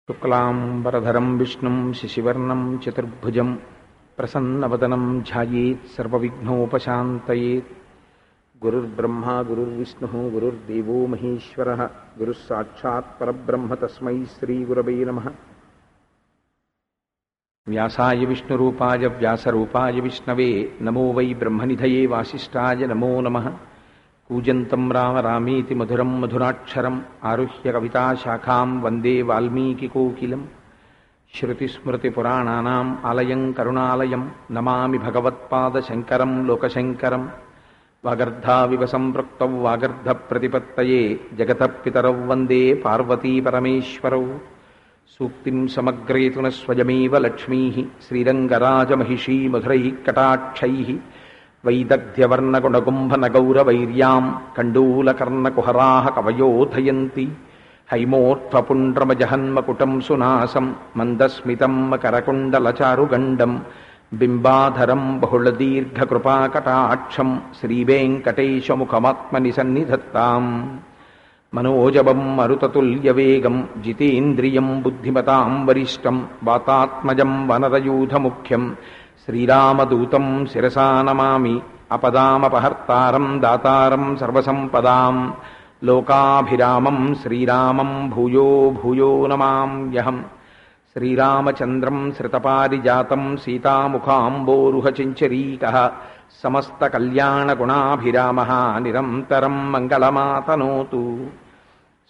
శుక్లాంబరధరం విష్ణుం శశివర్ణం చతుర్భుజం ప్రసన్నవదనం ధ్యాయేత్ సర్వవిఘ్నోపశాంతయేత్. గురుర్బ్రహ్మా గురుర్విష్ణుః గురుర్దేవో మహేశ్వరః గురుః సాక్షాత్ పరబ్రహ్మ తస్మై శ్రీగురవే నమః. వ్యాసాయ విష్ణురూపాయ వ్యాసరూపాయ విష్ణవే నమో వై బ్రహ్మనిధయే వాసిష్ఠాయ నమో నమః. కూజంతం రామ రామేతి మధురం మధురాక్షరం ఆరుహ్య కవితాశాఖాం వందే వాల్మీకికోకిలం. శృతిస్మృతిపురాణానాం ఆలయం కరుణాలయం నమామి భగవత్పాదశంకరం లోకశంకరం. వాగర్ధావివ సంపృక్తౌ వాగర్ధప్రతిపత్తయే జగతః పితరౌ వందే పార్వతీపరమేశ్వరౌ. సూక్తిం సమగ్రేతున స్వయమేవ లక్ష్మీః శ్రీరంగరాజమహిషీ మధురైః కటాక్షైః. వైదగ్ధ్యవర్ణగుణగుంభనగౌరవైర్యాం కండూలకర్ణకుహరాः కవయోధయంతి. హైమోర్ధ్వపుండ్రమజహన్మకుటం సునాసం మందస్మితం మకరకుండలచారుగండం బింబాధరం బహుళదీర్ఘకృపాకటాక్షం శ్రీవేంకటేశముఖమాత్మని సన్నిధత్తాం. మనోజవం మరుతతుల్యవేగం జితేంద్రియం బుద్ధిమతాం వరిష్టం వాతాత్మజం వనరయూధముఖ్యం శ్రీరామదూతం శిరసా నమామి. అపదామపహర్తారం దాతారం సర్వసంపదాం లోకాభిరామం శ్రీరామం భూయో భూయో నమామ్యహం. శ్రీరామచంద్రం శ్రితపారిజాతం సీతాముఖాంబోరుహచించరీకః సమస్తకల్యాణగుణాభిరామः నిరంతరం మంగళమాతనోతు.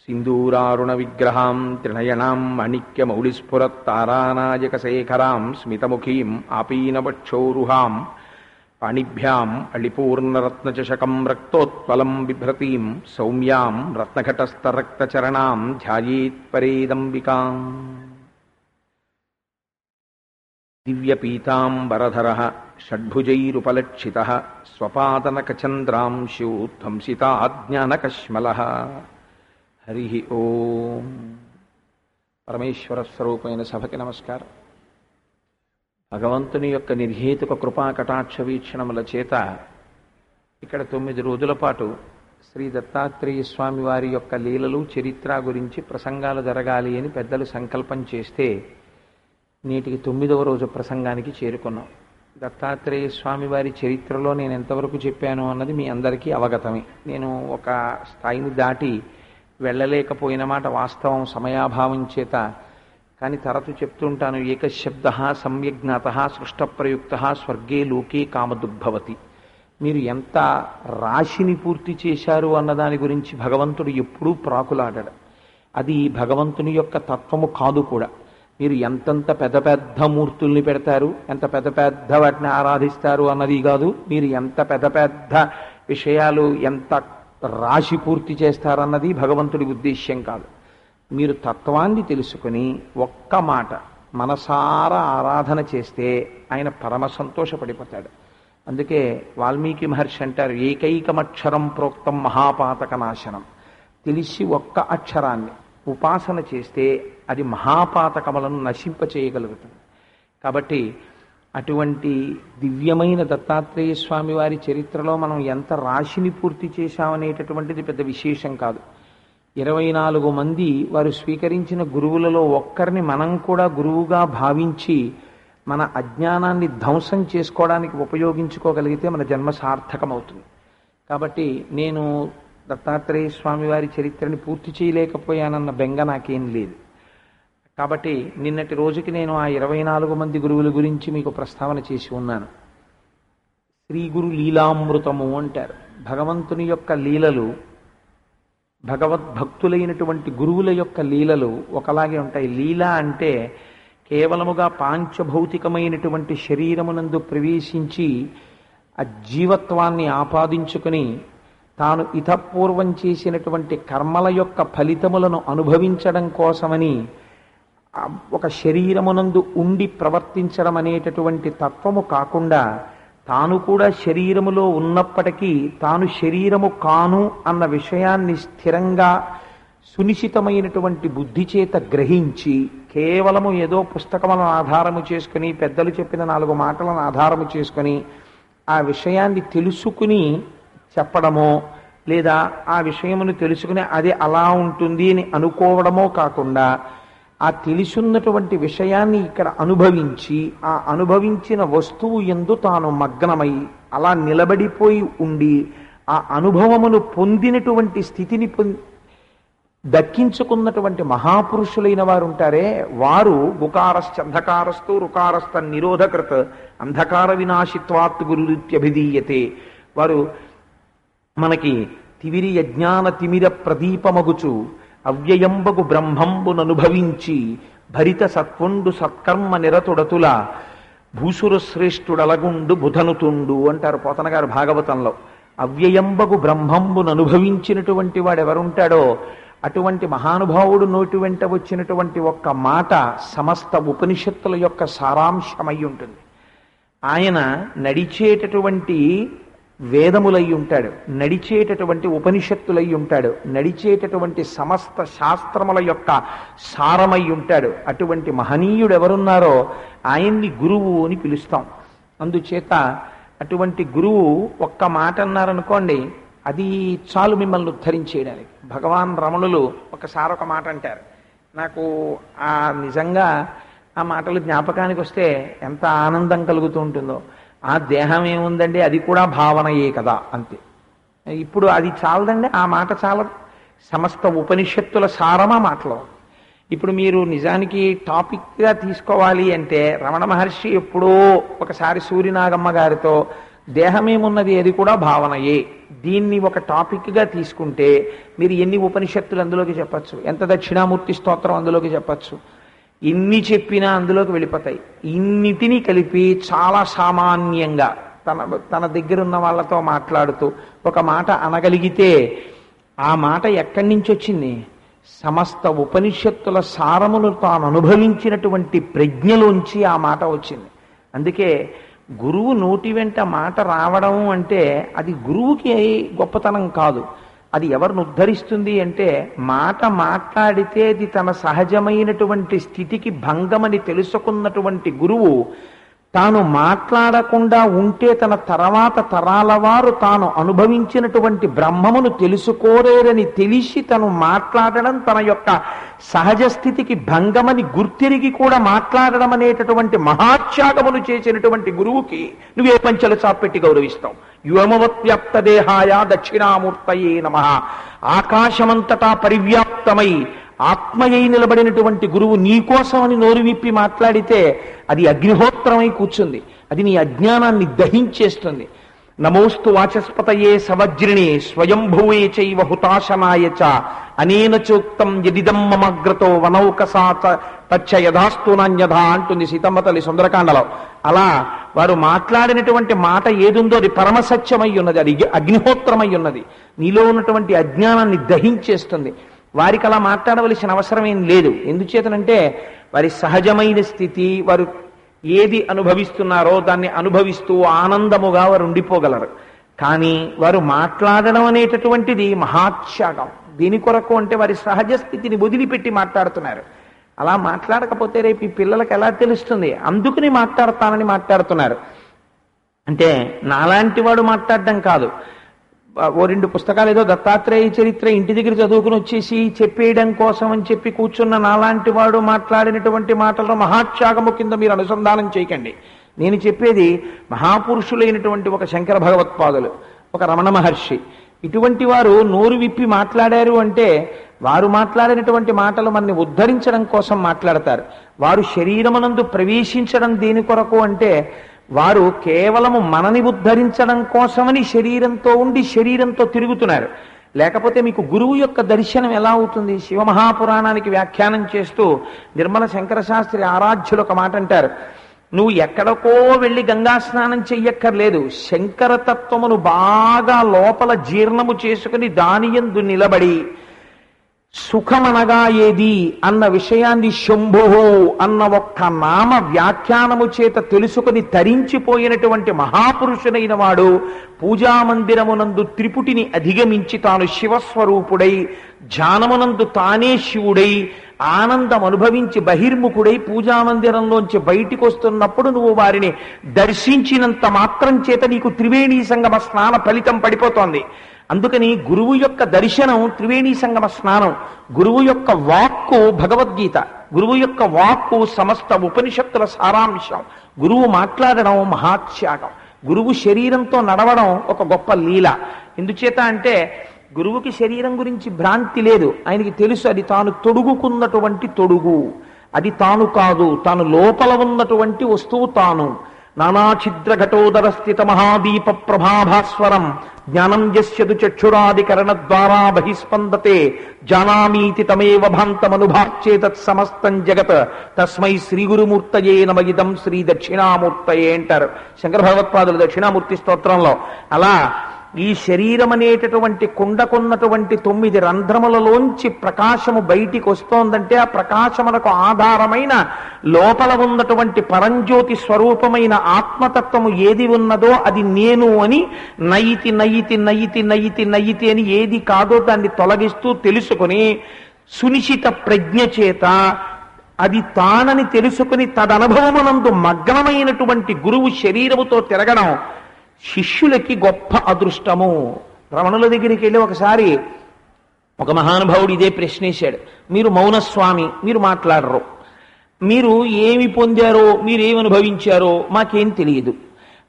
సింధూరారుణవిగ్రహాం త్రినయనాం మాణిక్యమౌళిస్ఫురత్తారానాయకశేఖరాం స్మితముఖీం ఆపీనవక్షోరుహాం పాణిభ్యాం అళిపూర్ణరత్నచషకం రక్తోత్పలం బిభ్రతీం సౌమ్యాం రత్నఘటస్థరక్తచరణాం ధ్యాయేత్పరేదంబికాం. దివ్యపీతాంబరధరః షడ్భుజైరుపలక్షితః స్వపాదనకచంద్రాంశూధ్వంసితాజ్ఞానకశ్మలः. హరి ఓం. పరమేశ్వర స్వరూపమైన సభకి నమస్కారం. భగవంతుని యొక్క నిర్హేతుక కృపా కటాక్ష వీక్షణముల చేత ఇక్కడ 9 రోజుల పాటు శ్రీ దత్తాత్రేయ స్వామి వారి యొక్క లీలలు చరిత్ర గురించి ప్రసంగాలు జరగాలి అని పెద్దలు సంకల్పం చేస్తే నేటికి 9వ రోజు ప్రసంగానికి చేరుకున్నాం. దత్తాత్రేయ స్వామి వారి చరిత్రలో నేను ఎంతవరకు చెప్పాను అన్నది మీ అందరికీ అవగతమే. నేను ఒక స్థాయిని దాటి వెళ్ళలేకపోయిన మాట వాస్తవం, సమయాభావం చేత. కానీ తరచు చెప్తుంటాను, ఏకశబ్ద సమ్యజ్ఞాత సృష్టప్రయుక్త స్వర్గే లోకే కామదుగ్భవతి. మీరు ఎంత రాశిని పూర్తి చేశారు అన్నదాని గురించి భగవంతుడు ఎప్పుడూ ప్రాకులాడాడు. అది భగవంతుని యొక్క తత్వము కాదు కూడా. మీరు ఎంతంత పెద్ద పెద్ద మూర్తుల్ని పెడతారు, ఎంత పెద్ద పెద్ద వాటిని ఆరాధిస్తారు అన్నది కాదు. మీరు ఎంత పెద్ద పెద్ద విషయాలు ఎంత రాశి పూర్తి చేస్తారన్నది భగవంతుడి ఉద్దేశ్యం కాదు. మీరు తత్వాన్ని తెలుసుకుని ఒక్క మాట మనసారా ఆరాధన చేస్తే ఆయన పరమ సంతోషపడిపోతాడు. అందుకే వాల్మీకి మహర్షి అంటారు, ఏకైకమక్షరం ప్రోక్తం మహాపాతక నాశనం. తెలిసి ఒక్క అక్షరాన్ని ఉపాసన చేస్తే అది మహాపాతకములను నశింపచేయగలుగుతుంది. కాబట్టి అటువంటి దివ్యమైన దత్తాత్రేయ స్వామి వారి చరిత్రలో మనం ఎంత రాశిని పూర్తి చేశామనేటటువంటిది పెద్ద విశేషం కాదు. 24 మంది వారు స్వీకరించిన గురువులలో ఒక్కరిని మనం కూడా గురువుగా భావించి మన అజ్ఞానాన్ని ధ్వంసం చేసుకోవడానికి ఉపయోగించుకోగలిగితే మన జన్మ సార్థకమవుతుంది. కాబట్టి నేను దత్తాత్రేయ స్వామి వారి చరిత్రని పూర్తి చేయలేకపోయానన్న బెంగ నాకేం లేదు. కాబట్టి నిన్నటి రోజుకి నేను ఆ 24 మంది గురువుల గురించి మీకు ప్రస్తావన చేసి ఉన్నాను. శ్రీ గురు లీలామృతము అంటారు. భగవంతుని యొక్క లీలలు, భగవద్భక్తులైనటువంటి గురువుల యొక్క లీలలు ఒకలాగే ఉంటాయి. లీల అంటే కేవలముగా పాంచభౌతికమైనటువంటి శరీరమునందు ప్రవేశించి ఆ జీవత్వాన్ని ఆపాదించుకుని తాను ఇతపూర్వం చేసినటువంటి కర్మల యొక్క ఫలితములను అనుభవించడం కోసమని ఒక శరీరమునందు ఉండి ప్రవర్తించడం అనేటటువంటి తత్వము కాకుండా, తాను కూడా శరీరములో ఉన్నప్పటికీ తాను శరీరము కాను అన్న విషయాన్ని స్థిరంగా సునిశ్చితమైనటువంటి బుద్ధి చేత గ్రహించి కేవలము ఏదో పుస్తకములను ఆధారము చేసుకుని, పెద్దలు చెప్పిన 4 మాటలను ఆధారము చేసుకుని ఆ విషయాన్ని తెలుసుకుని చెప్పడమో, లేదా ఆ విషయమును తెలుసుకుని అది అలా ఉంటుంది అని అనుకోవడమో కాకుండా ఆ తెలిసున్నటువంటి విషయాన్ని ఇక్కడ అనుభవించి ఆ అనుభవించిన వస్తువు యందు తాను మగ్నమై అలా నిలబడిపోయి ఉండి ఆ అనుభవమును పొందినటువంటి స్థితిని దక్కించుకున్నటువంటి మహాపురుషులైన వారు ఉంటారే, వారు గుకారశ్చ అంధకారస్తు రుకారస్థ నిరోధకృత్ అంధకార వినాశిత్వాత్ గురురిత్యభిధీయతే. వారు మనకి తివిరి యజ్ఞాన తిమిర ప్రదీపమగుచు అవ్యయంబగు బ్రహ్మంబుననుభవించి భరిత సత్వండు సత్కర్మ నిరతుడతుల భూసుర శ్రేష్ఠుడలగుండు బుధనుతుండు అంటారు పోతన గారు భాగవతంలో. అవ్యయంబగు బ్రహ్మంబును అనుభవించినటువంటి వాడు ఎవరుంటాడో అటువంటి మహానుభావుడు నోటి వెంట వచ్చినటువంటి ఒక్క మాట సమస్త ఉపనిషత్తుల యొక్క సారాంశమై ఉంటుంది. ఆయన నడిచేటటువంటి వేదములై ఉంటాడు, నడిచేటటువంటి ఉపనిషత్తులై ఉంటాడు, నడిచేటటువంటి సమస్త శాస్త్రముల యొక్క సారమై ఉంటాడు. అటువంటి మహనీయుడు ఎవరున్నారో ఆయన్ని గురువు అని పిలుస్తాం. అందుచేత అటువంటి గురువు ఒక్క మాట అన్నారనుకోండి, అది చాలు మిమ్మల్ని ఉద్ధరించేయడానికి. భగవాన్ రమణులు ఒకసారి ఒక మాట అంటారు, నాకు నిజంగా ఆ మాటలు జ్ఞాపకానికి వస్తే ఎంత ఆనందం కలుగుతూ ఉంటుందో. ఆ దేహం ఏముందండి, అది కూడా భావనయే కదా, అంతే. ఇప్పుడు అది చాలదండి, ఆ మాట చాలదు. సమస్త ఉపనిషత్తుల సారమా మాటలో. ఇప్పుడు మీరు నిజానికి టాపిక్గా తీసుకోవాలి అంటే రమణ మహర్షి ఎప్పుడో ఒకసారి సూర్యనాగమ్మ గారితో దేహమేమున్నది అది కూడా భావనయే, దీన్ని ఒక టాపిక్గా తీసుకుంటే మీరు ఎన్ని ఉపనిషత్తులు అందులోకి చెప్పచ్చు, ఎంత దక్షిణామూర్తి స్తోత్రం అందులోకి చెప్పచ్చు, ఇన్ని చెప్పినా అందులోకి వెళ్ళిపోతాయి. ఇన్నిటినీ కలిపి చాలా సామాన్యంగా తన దగ్గరున్న వాళ్ళతో మాట్లాడుతూ ఒక మాట అనగలిగితే ఆ మాట ఎక్కడి నుంచి వచ్చింది? సమస్త ఉపనిషత్తుల సారమును తాను అనుభవించినటువంటి ప్రజ్ఞలోంచి ఆ మాట వచ్చింది. అందుకే గురువు నోటి వెంట మాట రావడం అంటే అది గురువుకి గొప్పతనం కాదు. అది ఎవరిని ఉద్ధరిస్తుంది అంటే మాట మాట్లాడితే అది తన సహజమైనటువంటి స్థితికి భంగమని తెలుసుకున్నటువంటి గురువు తాను మాట్లాడకుండా ఉంటే తన తర్వాత తరాల వారు తాను అనుభవించినటువంటి బ్రహ్మమును తెలుసుకోలేరని తెలిసి తను మాట్లాడడం తన యొక్క సహజ స్థితికి భంగమని గుర్తిరిగి కూడా మాట్లాడడం అనేటటువంటి మహాత్యాగమును చేసినటువంటి గురువుకి నువ్వే పంచలు చాపెట్టి గౌరవిస్తావు. వ్యోమవత్వ్యాప్త దేహాయ దక్షిణామూర్తయే నమః. ఆకాశమంతటా పరివ్యాప్తమై ఆత్మయై నిలబడినటువంటి గురువు నీకోసమని నోరు విప్పి మాట్లాడితే అది అగ్నిహోత్రమై కూర్చుంది, అది నీ అజ్ఞానాన్ని దహించేస్తుంది. నమోస్తు వాచస్పతయే సవజ్రిణి స్వయంభువే చైవ హుతాశనాయ చ అనేన చోక్తం యదిదం మమగ్రతో వనౌకసా తచ్చ యథాస్తు నాన్యథ అంటుంది సీతమ్మ తల్లి సుందరకాండలో. అలా వారు మాట్లాడినటువంటి మాట ఏదుందో అది పరమసత్యమై ఉన్నది, అది అగ్నిహోత్రమై ఉన్నది, నీలో ఉన్నటువంటి అజ్ఞానాన్ని దహించేస్తుంది. వారికి అలా మాట్లాడవలసిన అవసరం ఏం లేదు. ఎందుచేతనంటే వారి సహజమైన స్థితి, వారు ఏది అనుభవిస్తున్నారో దాన్ని అనుభవిస్తూ ఆనందముగా వారు ఉండిపోగలరు. కానీ వారు మాట్లాడడం అనేటటువంటిది మహాత్యాగం. దీని కొరకు అంటే వారి సహజ స్థితిని వదిలిపెట్టి మాట్లాడుతున్నారు. అలా మాట్లాడకపోతే రేపు ఈ పిల్లలకు ఎలా తెలుస్తుంది? అందుకని మాట్లాడతానని మాట్లాడుతున్నారు. అంటే నాలాంటి వాడు మాట్లాడడం కాదు, ఓ 2 పుస్తకాలు ఏదో దత్తాత్రేయ చరిత్ర ఇంటి దగ్గర చదువుకుని వచ్చేసి చెప్పేయడం కోసం అని చెప్పి కూర్చున్న నాలాంటి వాడు మాట్లాడినటువంటి మాటలను మహాత్యాగము కింద మీరు అనుసంధానం చేయకండి. నేను చెప్పేది మహాపురుషులైనటువంటి ఒక శంకర భగవత్పాదులు, ఒక రమణ మహర్షి, ఇటువంటి వారు నోరు విప్పి మాట్లాడారు అంటే వారు మాట్లాడినటువంటి మాటలు మనని ఉద్ధరించడం కోసం మాట్లాడతారు. వారు శరీరమునందు ప్రవేశించడం దేని కొరకు అంటే వారు కేవలము మనని ఉద్ధరించడం కోసమని శరీరంతో ఉండి శరీరంతో తిరుగుతున్నారు. లేకపోతే మీకు గురువు యొక్క దర్శనం ఎలా అవుతుంది? శివమహాపురాణానికి వ్యాఖ్యానం చేస్తూ నిర్మల శంకర శాస్త్రి ఆరాధ్యులు ఒక మాట అంటారు, నువ్వు ఎక్కడికో వెళ్ళి గంగా స్నానం చెయ్యక్కర్లేదు, శంకరతత్వమును బాగా లోపల జీర్ణము చేసుకుని దాని యందు నిలబడి సుఖమనగా ఏది అన్న విషయాన్ని శంభుహు అన్న ఒక్క నామ వ్యాఖ్యానము చేత తెలుసుకుని తరించిపోయినటువంటి మహాపురుషునైన వాడు పూజామందిరమునందు త్రిపుటిని అధిగమించి తాను శివస్వరూపుడై ధ్యానమునందు తానే శివుడై ఆనందం అనుభవించి బహిర్ముఖుడై పూజామందిరంలోంచి బయటికి వస్తున్నప్పుడు నువ్వు వారిని దర్శించినంత మాత్రం చేత నీకు త్రివేణీ సంగమ స్నాన ఫలితం పడిపోతోంది. అందుకని గురువు యొక్క దర్శనం త్రివేణీ సంగమ స్నానం, గురువు యొక్క వాక్కు భగవద్గీత, గురువు యొక్క వాక్కు సమస్త ఉపనిషత్తుల సారాంశం, గురువు మాట్లాడడం మహాత్యాగం, గురువు శరీరంతో నడవడం ఒక గొప్ప లీల. ఎందుచేత అంటే గురువుకి శరీరం గురించి భ్రాంతి లేదు. ఆయనకి తెలుసు అది తాను తొడుగుకున్నటువంటి తొడుగు, అది తాను కాదు, తాను లోపల ఉన్నటువంటి వస్తువు తాను. నానాఛిద్ర ఘటోదర స్థిత మహాదీప ప్రభాభాస్వరం జ్ఞానం యస్యదు చక్షురాదికరణ ద్వారా బహిస్పందతే జానామీతి తమేవ భాంతమనుభాచ్యేతత్ సమస్తం జగత్ తస్మై శ్రీ గురుమూర్తయే నమయిదం శ్రీ దక్షిణామూర్తయే అంటారు శంకర భగవత్పాదులు దక్షిణామూర్తి స్తోత్రంలో. అలా ఈ శరీరం అనేటటువంటి కుండకున్నటువంటి 9 రంధ్రములలోంచి ప్రకాశము బయటికి వస్తోందంటే ఆ ప్రకాశములకు ఆధారమైన లోపల ఉన్నటువంటి పరంజ్యోతి స్వరూపమైన ఆత్మతత్వము ఏది ఉన్నదో అది నేను అని నయితి నయితి నయితి నయితి నయితి అని ఏది కాదో దాన్ని తొలగిస్తూ తెలుసుకుని సునిశ్చిత ప్రజ్ఞ చేత అది తానని తెలుసుకుని తదనుభవమునందు మగ్నమైనటువంటి గురువు శరీరముతో తిరగడం శిష్యులకి గొప్ప అదృష్టము. రమణుల దగ్గరికి వెళ్ళి ఒకసారి ఒక మహానుభావుడు ఇదే ప్రశ్నేశాడు, మీరు మౌనస్వామి, మీరు మాట్లాడరు, మీరు ఏమి పొందారో మీరేమి అనుభవించారో మాకేం తెలియదు,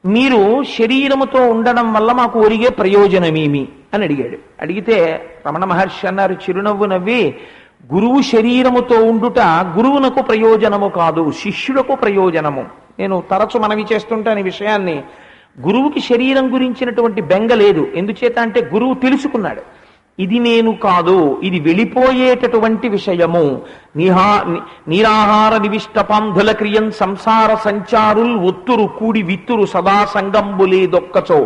మీరు శరీరముతో ఉండడం వల్ల మాకు ఒరిగే ప్రయోజనమేమి అని అడిగాడు. అడిగితే రమణ మహర్షి అన్నారు చిరునవ్వు నవ్వి, గురువు శరీరముతో ఉండుట గురువునకు ప్రయోజనము కాదు, శిష్యులకు ప్రయోజనము. నేను తరచు మనవి చేస్తుంటాను ఈ విషయాన్ని. గురువుకి శరీరం గురించినటువంటి బెంగ లేదు. ఎందుచేత అంటే గురువు తెలుసుకున్నాడు ఇది నేను కాదు, ఇది వెళ్ళిపోయేటటువంటి విషయము. నీరాహార నివిష్ట పాంధుల క్రియం సంసార సంచారుల్ ఒత్తురు కూడి విత్తురు సదా సంగంబులేదొక్కచో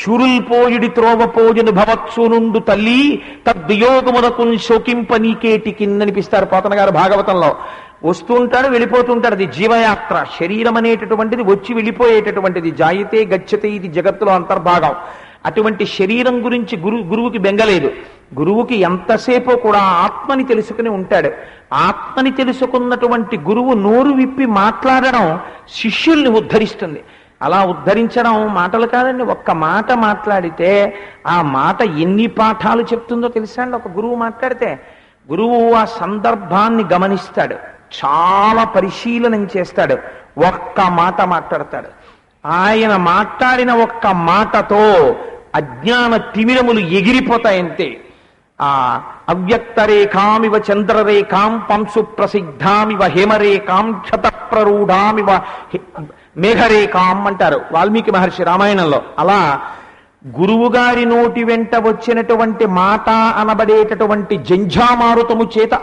శూరుల్ పోయుడి త్రోవ పోజను భవత్సునుండు తల్లి తద్వియోగమునకు శోకింప నీకేటి కిందనిపిస్తారు పోతన గారు భాగవతంలో. వస్తుంటాడు వెళ్ళిపోతుంటాడు, అది జీవయాత్ర. శరీరం అనేటటువంటిది వచ్చి వెళ్ళిపోయేటటువంటిది, జాయితే గచ్చతే ఇది జగత్తులో అంతర్భాగం. అటువంటి శరీరం గురించి గురువుకి బెంగలేదు. గురువుకి ఎంతసేపు కూడా ఆత్మని తెలుసుకుని ఉంటాడు. ఆత్మని తెలుసుకున్నటువంటి గురువు నోరు విప్పి మాట్లాడడం శిష్యుల్ని ఉద్ధరిస్తుంది. అలా ఉద్ధరించడం మాటలు కాదండి, ఒక్క మాట మాట్లాడితే ఆ మాట ఎన్ని పాఠాలు చెప్తుందో తెలుసా అండి. ఒక గురువు మాట్లాడితే గురువు ఆ సందర్భాన్ని గమనిస్తాడు, చాలా పరిశీలనం చేస్తాడు, ఒక్క మాట మాట్లాడతాడు. ఆయన మాట్లాడిన ఒక్క మాటతో అజ్ఞాన తిమిరములు ఎగిరిపోతాయంతే. ఆ అవ్యక్తరేఖామివ చంద్రరేఖాం పంసు ప్రసిద్ధామివ హేమరేఖాం క్షతప్రరూఢామివ మేఘరేఖాం అంటారు వాల్మీకి మహర్షి రామాయణంలో. అలా గురువుగారి నోటి వెంట వచ్చినటువంటి మాట అనబడేటటువంటి జంఝామారుతము చేత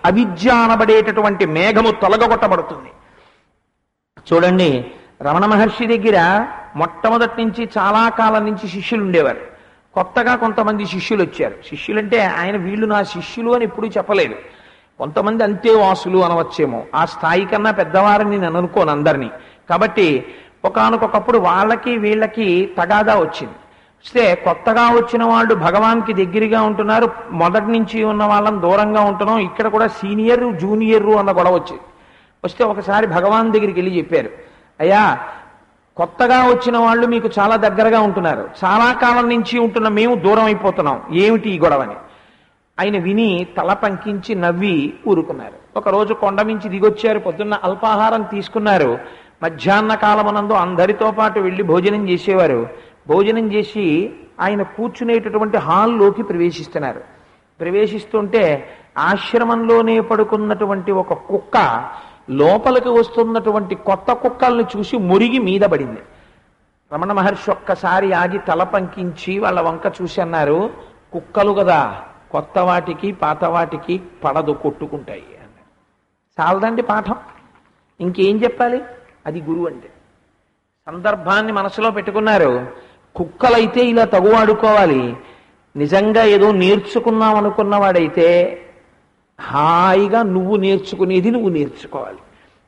అవిద్య అనబడేటటువంటి మేఘము తొలగొట్టబడుతుంది. చూడండి, రమణ మహర్షి దగ్గర మొట్టమొదటి నుంచి చాలా కాలం నుంచి శిష్యులు ఉండేవారు. కొత్తగా కొంతమంది శిష్యులు వచ్చారు. శిష్యులంటే ఆయన వీళ్ళు నా శిష్యులు అని ఎప్పుడూ చెప్పలేదు. కొంతమంది అంతే వాసులు అనవచ్చేమో, ఆ స్థాయి కన్నా పెద్దవారని నేను అనుకోను అందరినీ. కాబట్టి ఒకానొకప్పుడు వాళ్ళకి వీళ్ళకి తగాదా వచ్చింది. వస్తే కొత్తగా వచ్చిన వాళ్ళు భగవాన్కి దగ్గరగా ఉంటున్నారు, మొదటి నుంచి ఉన్న వాళ్ళని దూరంగా ఉంటున్నాం, ఇక్కడ కూడా సీనియర్ జూనియర్ అన్న గొడవ వచ్చింది. వస్తే ఒకసారి భగవాన్ దగ్గరికి వెళ్ళి చెప్పారు, అయ్యా కొత్తగా వచ్చిన వాళ్ళు మీకు చాలా దగ్గరగా ఉంటున్నారు, చాలా కాలం నుంచి ఉంటున్న మేము దూరం అయిపోతున్నాం, ఏమిటి ఈ గొడవని. ఆయన విని తల పంకించి నవ్వి ఊరుకున్నారు. ఒకరోజు కొండ మించి దిగొచ్చారు, పొద్దున్న అల్పాహారం తీసుకున్నారు. మధ్యాహ్న కాలమునందు అందరితో పాటు వెళ్ళి భోజనం చేసేవారు. భోజనం చేసి ఆయన కూర్చునేటటువంటి హాల్లోకి ప్రవేశిస్తున్నారు. ప్రవేశిస్తుంటే ఆశ్రమంలోనే పడుకున్నటువంటి ఒక కుక్క లోపలికి వస్తున్నటువంటి కొత్త కుక్కల్ని చూసి మురిగి మీద పడింది. రమణ మహర్షి ఒక్కసారి ఆగి తల పంకించి వాళ్ళ వంక చూసి అన్నారు, కుక్కలు కదా, కొత్త వాటికి పాత వాటికి పడదు, కొట్టుకుంటాయి అన్నారు. చాలదండి పాఠం, ఇంకేం చెప్పాలి? అది గురువు అంటే. సందర్భాన్ని మనసులో పెట్టుకున్నారు. కుక్కలైతే ఇలా తగువాడుకోవాలి, నిజంగా ఏదో నేర్చుకున్నాం అనుకున్నవాడైతే హాయిగా నువ్వు నేర్చుకునేది నువ్వు నేర్చుకోవాలి.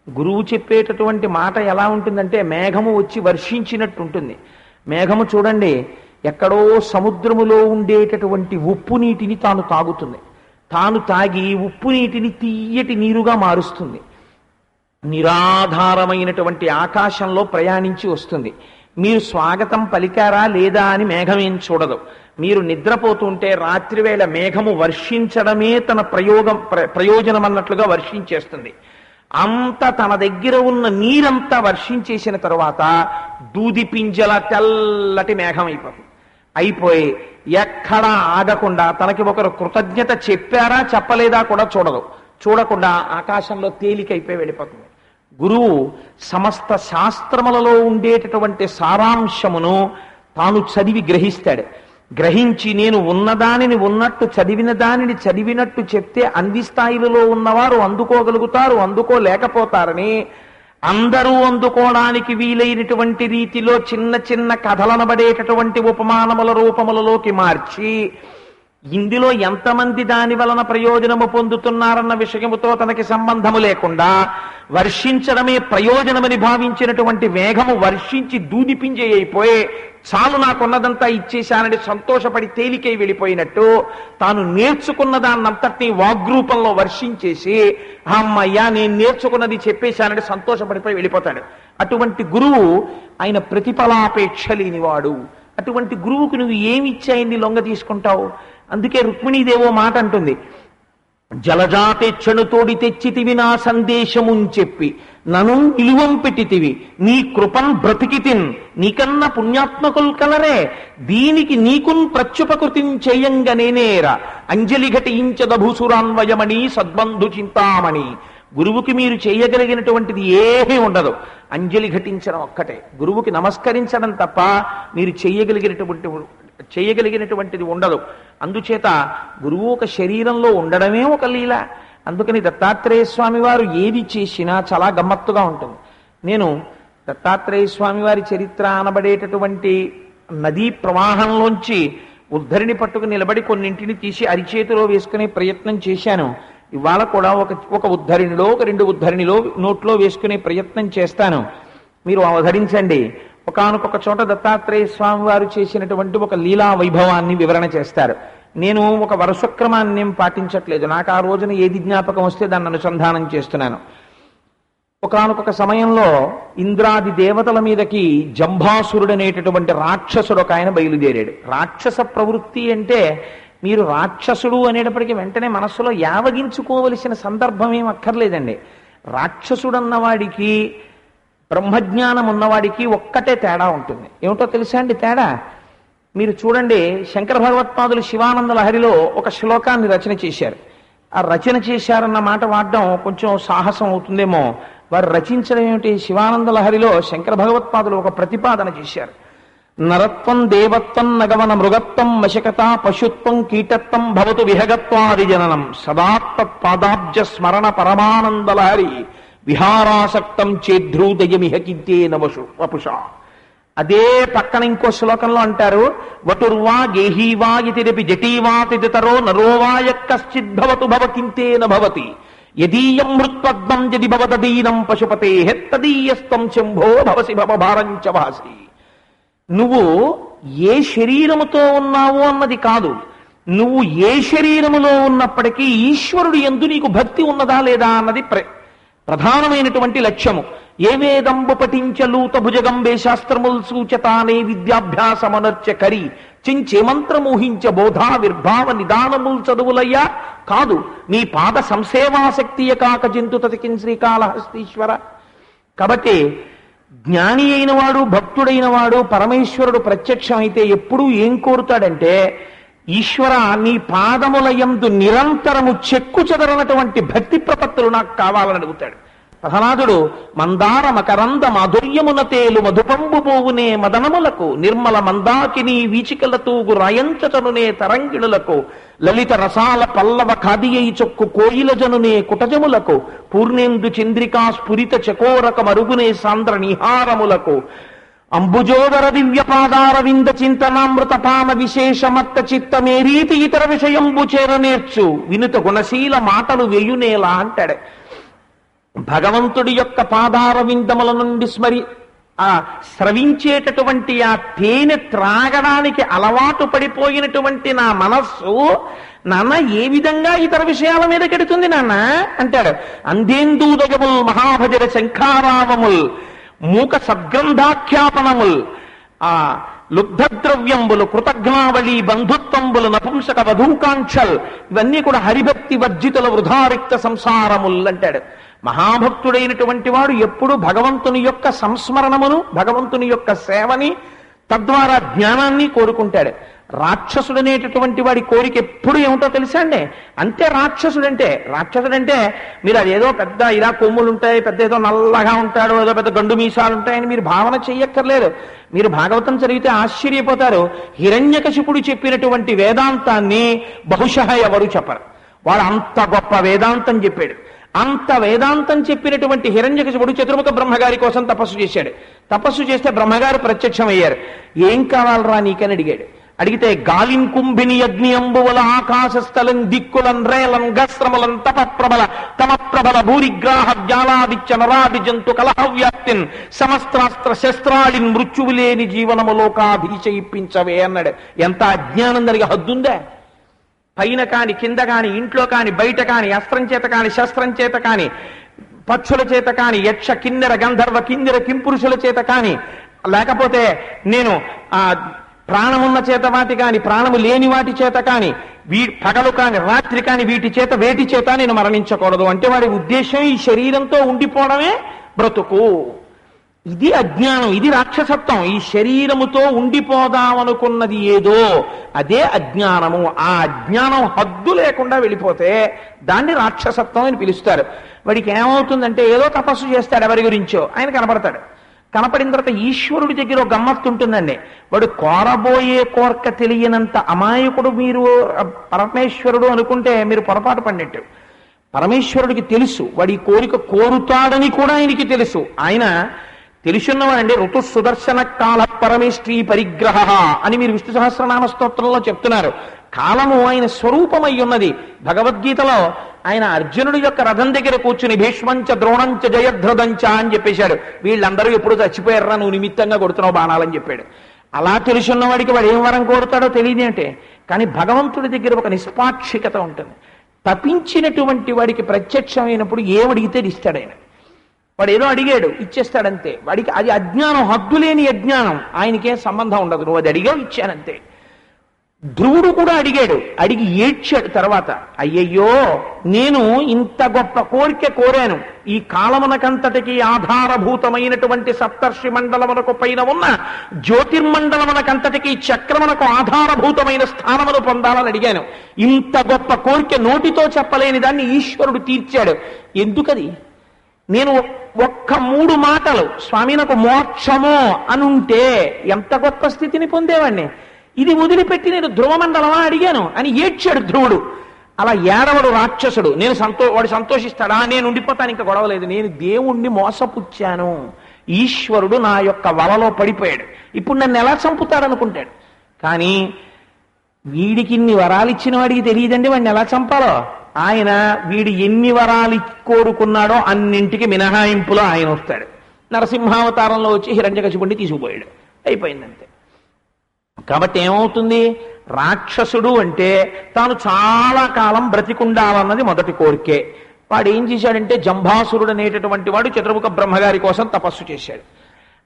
గురువు చెప్పేటటువంటి మాట ఎలా ఉంటుందంటే మేఘము వచ్చి వర్షించినట్టు ఉంటుంది. మేఘము చూడండి, ఎక్కడో సముద్రములో ఉండేటటువంటి ఉప్పు నీటిని తాను తాగుతుంది. తాను తాగి ఉప్పు నీటిని తీయటి నీరుగా మారుస్తుంది. నిరాధారమైనటువంటి ఆకాశంలో ప్రయాణించి వస్తుంది. మీరు స్వాగతం పలికారా లేదా అని మేఘం ఏం చూడదు. మీరు నిద్రపోతుంటే రాత్రివేళ మేఘము వర్షించడమే తన ప్రయోజనం అన్నట్లుగా వర్షించేస్తుంది. అంత తన దగ్గర ఉన్న నీరంతా వర్షించేసిన తరువాత దూది పింజల తెల్లటి మేఘం అయిపోయి ఎక్కడా ఆగకుండా తనకి ఒకరు కృతజ్ఞత చెప్పారా చెప్పలేదా కూడా చూడకుండా ఆకాశంలో తేలికైపోయి వెళ్ళిపోతుంది. గురువు సమస్త శాస్త్రములలో ఉండేటటువంటి సారాంశమును తాను చదివి గ్రహిస్తాడు. గ్రహించి నేను ఉన్నదానిని ఉన్నట్టు, చదివిన దానిని చదివినట్టు చెప్తే అన్ని స్థాయిలలో ఉన్నవారు అందుకోగలుగుతారు, అందుకోలేకపోతారని అందరూ అందుకోవడానికి వీలైనటువంటి రీతిలో చిన్న చిన్న కథలనబడేటటువంటి ఉపమానముల రూపములలోకి మార్చి ఇందులో ఎంతమంది దాని వలన ప్రయోజనము పొందుతున్నారన్న విషయముతో తనకి సంబంధము లేకుండా వర్షించడమే ప్రయోజనమని భావించినటువంటి వేగము వర్షించి దూదిపింజే అయిపోయి చాలు నాకున్నదంతా ఇచ్చేశానని సంతోషపడి తేలికై వెళ్ళిపోయినట్టు తాను నేర్చుకున్న దాన్నంతటినీ వాగ్రూపంలో వర్షించేసి అమ్మయ్యా నేను నేర్చుకున్నది చెప్పేశానని సంతోషపడిపోయి వెళ్ళిపోతాడు. అటువంటి గురువు ఆయన ప్రతిఫలాపేక్ష లేనివాడు. అటువంటి గురువుకు నువ్వు ఏమిచ్చి ఆయన్ని లొంగ తీసుకుంటావు? అందుకే రుక్మిణీదేవో మాట అంటుంది, జలజాతెచ్చను తోడి తెచ్చితివి నా సందేశమున్ చెప్పి నను నిలువం పెట్టితివి నీ కృపన్ బ్రతికితిన్ నీకన్న పుణ్యాత్మకుల్ కలరే దీనికి నీకున్ ప్రత్యుపకృతిం చేయంగనేనేరా అంజలి ఘటించదభూసురాన్వయమణి సద్బంధు చింతామణి. గురువుకి మీరు చేయగలిగినటువంటిది ఏమీ ఉండదు, అంజలి ఘటించడం ఒక్కటే. గురువుకి నమస్కరించడం తప్ప మీరు చేయగలిగినటువంటిది ఉండదు. అందుచేత గురువు ఒక శరీరంలో ఉండడమే ఒక లీల. అందుకని దత్తాత్రేయ స్వామి వారు ఏది చేసినా చాలా గమ్మత్తుగా ఉంటుంది. నేను దత్తాత్రేయ స్వామి వారి చరిత్ర అనబడేటటువంటి నదీ ప్రవాహంలోంచి ఉద్ధరిని పట్టుకు నిలబడి కొన్నింటిని తీసి అరిచేతిలో వేసుకునే ప్రయత్నం చేశాను. ఇవాళ కూడా ఒక ఉద్ధరిణిలో ఒక 2 ఉద్ధరిణిలో నోట్లో వేసుకునే ప్రయత్నం చేస్తాను. మీరు అవధరించండి. ఒకానొక చోట దత్తాత్రేయ స్వామి వారు చేసినటువంటి ఒక లీలా వైభవాన్ని వివరణ చేస్తారు. నేను ఒక వరుసక్రమాన్ని పాటించట్లేదు, నాకు ఆ రోజున ఏది జ్ఞాపకం వస్తే దాన్ని అనుసంధానం చేస్తున్నాను. ఒకానొక సమయంలో ఇంద్రాది దేవతల మీదకి జంభాసురుడు అనేటటువంటి రాక్షసుడు ఒక ఆయన బయలుదేరాడు. రాక్షస ప్రవృత్తి అంటే మీరు రాక్షసుడు అనేటప్పటికీ వెంటనే మనస్సులో యావగించుకోవలసిన సందర్భం ఏం అక్కర్లేదండి. రాక్షసుడన్నవాడికి బ్రహ్మజ్ఞానం ఉన్నవాడికి ఒక్కటే తేడా ఉంటుంది. ఏమిటో తెలుసా అండి తేడా? మీరు చూడండి, శంకర భగవత్పాదులు శివానంద లహరిలో ఒక శ్లోకాన్ని రచన చేశారు. ఆ రచన చేశారన్న మాట వాడడం కొంచెం సాహసం అవుతుందేమో. వారు రచించడం ఏమిటి? శివానంద లహరిలో శంకర భగవత్పాదులు ఒక ప్రతిపాదన చేశారు. నరత్వం దేవత్వం నగవన మృగత్వం వశకత పశుత్వం కీటత్వం భవతు విహగత్వాది జననం సదాత్త పాదాబ్జ స్మరణ పరమానందలహరి విహారాసక్తం చేద్రూదయమిహకిద్యేన వపుష. అదే పక్కన ఇంకో శ్లోకంలో అంటారు, వటుర్వా గేహీవా ఇతిరపి జటీవా తితరో నరోవాయ కశ్చిద్భవతు భవకింతేన భవతి యదీయం మృత్పద్మం యది భవతదీనం పశుపతే తదీయస్తం శంభో భవసి భవభారంచ భాసి. నువ్వు ఏ శరీరముతో ఉన్నావు అన్నది కాదు, నువ్వు ఏ శరీరములో ఉన్నప్పటికీ ఈశ్వరుడు యందు నీకు భక్తి ఉన్నదా లేదా అన్నది ప్రధానమైనటువంటి లక్ష్యము. ఏ వేదంబు పఠించలూత భుజగంబే శాస్త్రముల్ సూచతానే విద్యాభ్యాసమనర్చ కరి చించే మంత్రమూహించ బోధా విర్భావ నిదానముల్ చదువులయ్యా కాదు నీ పాద సంసేవాశక్తియ కాక జంతు తతికిం శ్రీకాళహస్తీశ్వర. కాబట్టి జ్ఞాని అయిన వాడు, భక్తుడైన వాడు, పరమేశ్వరుడు ప్రత్యక్షమైతే ఎప్పుడూ ఏం కోరుతాడంటే, ఈశ్వర నీ పాదముల యందు నిరంతరము చెక్కు చెదరనటువంటి భక్తి ప్రపత్తులు నాకు కావాలని అడుగుతాడు. ప్రహ్లాదుడు మందార మకరంద మాధుర్యమున తేలు మధుపంబు పోవునే మదనములకు నిర్మల మందాకిని వీచికలతూగు రాయంచటనునే తరంగిణులకు లలిత రసాల పల్లవ ఖాదియై చొక్కు కోయిల జనునే కుటజములకు పూర్ణేందు చంద్రికా స్ఫురిత చకోరక మరుగునే సాంద్ర నిహారములకు అంబుజోదర దివ్యపాదార వింద చింతనామృతపాన విశేషమత్త చిత్తమే రీతి ఇతర విషయంబు చేర నేర్చు వినుత గుణశీల మాటలు వేయునేలా అంటాడు. భగవంతుడి యొక్క పాదార విందముల నుండి స్రవించేటటువంటి ఆ తేనె త్రాగడానికి అలవాటు పడిపోయినటువంటి నా మనస్సు నాన్న ఏ విధంగా ఇతర విషయాల మీద కెడుతుంది నాన్న అంటాడు. అందేందూదయముల్ మహాభజర శంఖారావముల్ మూక సద్గ్రంథాఖ్యాపనముల్ లుబ్ధద్రవ్యంబులు, కృతజ్ఞావళి, బంధుత్వంబులు, నపుంసక వధూకాంక్షల్, ఇవన్నీ కూడా హరిభక్తి వర్జితుల వృధారిక్త సంసారముల్ అంటాడు. మహాభక్తుడైనటువంటి వాడు ఎప్పుడు భగవంతుని యొక్క సంస్మరణమును, భగవంతుని యొక్క సేవని, తద్వారా జ్ఞానాన్ని కోరుకుంటాడు. రాక్షసుడనేటటువంటి వాడి కోరిక ఎప్పుడు ఏమిటో తెలుసా అండి? అంతే రాక్షసుడంటే మీరు అదేదో పెద్ద ఇలా కొమ్ములు ఉంటాయి, పెద్ద ఏదో నల్లగా ఉంటాడు, ఏదో పెద్ద గండు మీసాలు ఉంటాయని మీరు భావన చెయ్యక్కర్లేదు. మీరు భాగవతం చదివితే ఆశ్చర్యపోతారు. హిరణ్యకశిపుడు చెప్పినటువంటి వేదాంతాన్ని బహుశः ఎవరు చెప్పరు. వాడు అంత గొప్ప వేదాంతం చెప్పాడు. అంత వేదాంతం చెప్పినటువంటి హిరణ్యకశిపుడు చతుర్ముఖ బ్రహ్మగారి కోసం తపస్సు చేశాడు. తపస్సు చేస్తే బ్రహ్మగారు ప్రత్యక్షమయ్యారు. ఏం కావాలరా నీకని అడిగాడు. అడిగితే గాలిన్ కుంభిని అగ్ని అంబువల ఆకాశస్థలం దిక్కులం రేలం గస్రములం తమప్రబల భూరిగ్రాహ జ్ఞానాదిత్య నరాది జంతు కలహవ్యాప్తిన్ సమస్త్రాస్త్ర శస్త్రాళిన్ మృత్యువులేని జీవనములోకాధీశ ఇప్పించవే అన్నాడు. ఎంత అజ్ఞానం దానికి హద్దుందే! పైన కాని, కింద కాని, ఇంట్లో కాని, బయట కాని, అస్త్రం చేత కాని, శస్త్రం చేత కాని, పక్షుల చేత కాని, యక్ష కిన్నెర గంధర్వ కిన్నెర కింపురుషుల చేత కాని, లేకపోతే నేను ప్రాణమున్న చేత వాటి కాని, ప్రాణము లేని వాటి చేత కాని, పగలు కాని, రాత్రి కాని, వీటి చేత వేటి చేత నేను మరణించకూడదు. అంటే వాడి ఉద్దేశం ఈ శరీరంతో ఉండిపోవడమే బ్రతుకు. ఇది అజ్ఞానం, ఇది రాక్షసత్వం. ఈ శరీరముతో ఉండిపోదామనుకున్నది ఏదో అదే అజ్ఞానము. ఆ అజ్ఞానం హద్దు లేకుండా వెళ్ళిపోతే దాన్ని రాక్షసత్వం అని పిలుస్తారు. వాడికి ఏమవుతుందంటే ఏదో తపస్సు చేస్తాడు, ఎవరి గురించో ఆయన కనపడతాడు. కనపడిన తర్వాత ఈశ్వరుడి దగ్గర ఒక గమ్మత్తు ఉంటుందండి. వాడు కోరబోయే కోర్క తెలియనంత అమాయకుడు మీరు పరమేశ్వరుడు అనుకుంటే మీరు పొరపాటు పడినట్టు. పరమేశ్వరుడికి తెలుసు వాడి కోరిక కోరుతాడని కూడా ఆయనకి తెలుసు. ఆయన తెలుసున్నవాడండి. ఋతు సుదర్శన కాల పరమేశ్వరీ పరిగ్రహ అని మీరు విష్ణు సహస్రనామ స్తోత్రంలో చెప్తున్నారు. కాలము ఆయన స్వరూపమై ఉన్నది. భగవద్గీతలో ఆయన అర్జునుడి యొక్క రథం దగ్గర కూర్చుని భీష్మంచ ద్రోణంచ జయధ్రదంచ అని చెప్పేశాడు. వీళ్ళందరూ ఎప్పుడు చచ్చిపోయారా, నువ్వు నిమిత్తంగా కొడుతున్నావు బాణాలని చెప్పాడు. అలా తెలుసున్నవాడికి వాడు ఏం వరం కోరుతాడో తెలియదు అంటే. కానీ భగవంతుడి దగ్గర ఒక నిష్పాక్షికత ఉంటుంది. తపించినటువంటి వాడికి ప్రత్యక్షమైనప్పుడు ఏమడిగితే ఇస్తాడు ఆయన. వాడు ఏదో అడిగాడు ఇచ్చేస్తాడంతే. వాడికి అది అజ్ఞానం, హద్దులేని అజ్ఞానం. ఆయనకేం సంబంధం ఉండదు. నువ్వు అది అడిగావు ఇచ్చానంతే. ధ్రువుడు కూడా అడిగాడు, అడిగి ఏడ్చాడు. తర్వాత అయ్యయ్యో నేను ఇంత గొప్ప కోరిక కోరాను, ఈ కాలమునకంతటికి ఆధారభూతమైనటువంటి సప్తర్షి మండలమునకు పైన ఉన్న జ్యోతిర్మండలమునకంతటికి చక్రమునకు ఆధారభూతమైన స్థానమును పొందాలని అడిగాను. ఇంత గొప్ప కోరిక నోటితో చెప్పలేని దాన్ని ఈశ్వరుడు తీర్చాడు. ఎందుకది? నేను ఒక్క 3 మాటలు స్వామి నాకు మోక్షమో అనుంటే ఎంత గొప్ప స్థితిని పొందేవాడిని. ఇది వదిలిపెట్టి నేను ధ్రువమండలమా అడిగాను అని ఏడ్చాడు ధ్రువుడు. అలా ఏడవడు రాక్షసుడు. వాడు సంతోషిస్తాడా? నేను ఉండిపోతాను, ఇంకా గొడవలేదు. నేను దేవుణ్ణి మోసపుచ్చాను, ఈశ్వరుడు నా యొక్క వలలో పడిపోయాడు, ఇప్పుడు నన్ను ఎలా చంపుతాడనుకుంటాడు. కానీ వీడికి ఇన్ని వరాలు ఇచ్చిన వాడికి తెలియదండి వాడిని ఎలా చంపాలో. ఆయన వీడు ఎన్ని వరాలు కోరుకున్నాడో అన్నింటికి మినహాయింపులో ఆయన వస్తాడు. నరసింహావతారంలో వచ్చి హిరణ్యకశిపుణ్ణి తీసుకుపోయాడు, అయిపోయిందంతే. కాబట్టి ఏమవుతుంది? రాక్షసుడు అంటే తాను చాలా కాలం బ్రతికుండాలన్నది మొదటి కోరికే. వాడు ఏం చేశాడంటే జంభాసురుడు అనేటటువంటి వాడు చతుర్ముఖ బ్రహ్మగారి కోసం తపస్సు చేశాడు.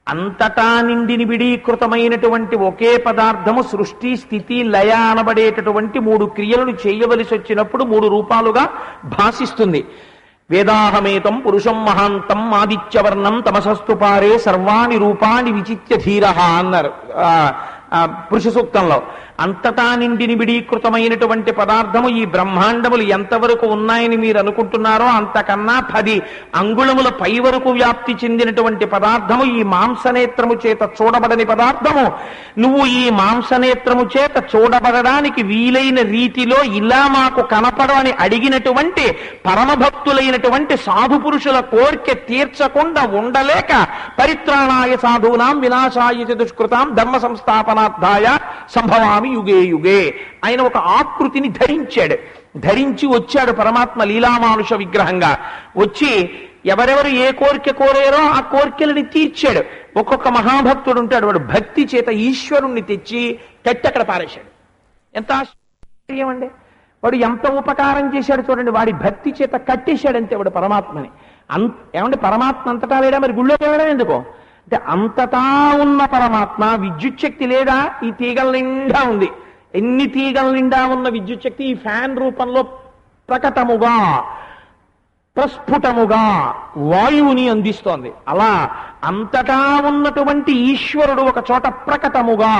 అంతటా నిండిని విడీకృతమైనటువంటి ఒకే పదార్థము సృష్టి స్థితి లయ అనబడేటటువంటి 3 క్రియలను చేయవలసి వచ్చినప్పుడు 3 రూపాలుగా భాషిస్తుంది. వేదాహమేతం పురుషం మహాంతం ఆదిత్యవర్ణం తమసస్తు పారే సర్వాణి రూపాణి విచిత్య ధీర అన్నారు పురుష సూక్తంలో. అంతటా నిండిని విడీకృతమైనటువంటి పదార్థము ఈ బ్రహ్మాండములు ఎంతవరకు ఉన్నాయని మీరు అనుకుంటున్నారో అంతకన్నా 10 అంగుళముల పై వరకు వ్యాప్తి చెందినటువంటి పదార్థము ఈ మాంసనేత్రము చేత చూడబడని పదార్థము. నువ్వు ఈ మాంసనేత్రము చేత చూడబడడానికి వీలైన రీతిలో ఇలా మాకు కనపడని అడిగినటువంటి పరమభక్తులైనటువంటి సాధు పురుషుల కోరిక తీర్చకుండా ఉండలేక పరిత్రాణాయ సాధూనాం వినాశాయ చ దుష్కృతాం ధర్మ సంస్థాపనార్థాయ సంభవామి యుగే యుగే. ఆయన ఒక ఆకృతిని ధరించి వచ్చాడు పరమాత్మ లీలామానుష విగ్రహంగా. వచ్చి ఎవరెవరు ఏ కోరిక కోరారో ఆ కోరికలని తీర్చాడు. ఒక్కొక్క మహాభక్తుడు ఉంటాడు, వాడు భక్తి చేత ఈశ్వరుణ్ణి తెచ్చి కట్టి అక్కడ పారేశాడు. ఎంత ఆశ్చర్యం అండి! వాడు ఎంత ఉపకారం చేశాడు చూడండి. వాడి భక్తి చేత కట్టేశాడంతే వాడు పరమాత్మని. ఏమంటే పరమాత్మ అంతటా లేడా? మరి గుళ్ళోకి వెళ్ళడం ఎందుకో? అంటే అంతటా ఉన్న పరమాత్మ విద్యుత్ శక్తి లేదా? ఈ తీగల నిండా ఉంది. ఎన్ని తీగల నిండా ఉన్న విద్యుత్ శక్తి ఈ ఫ్యాన్ రూపంలో ప్రకటముగా ప్రస్ఫుటముగా వాయువుని అందిస్తోంది. అలా అంతటా ఉన్నటువంటి ఈశ్వరుడు ఒక చోట ప్రకటముగా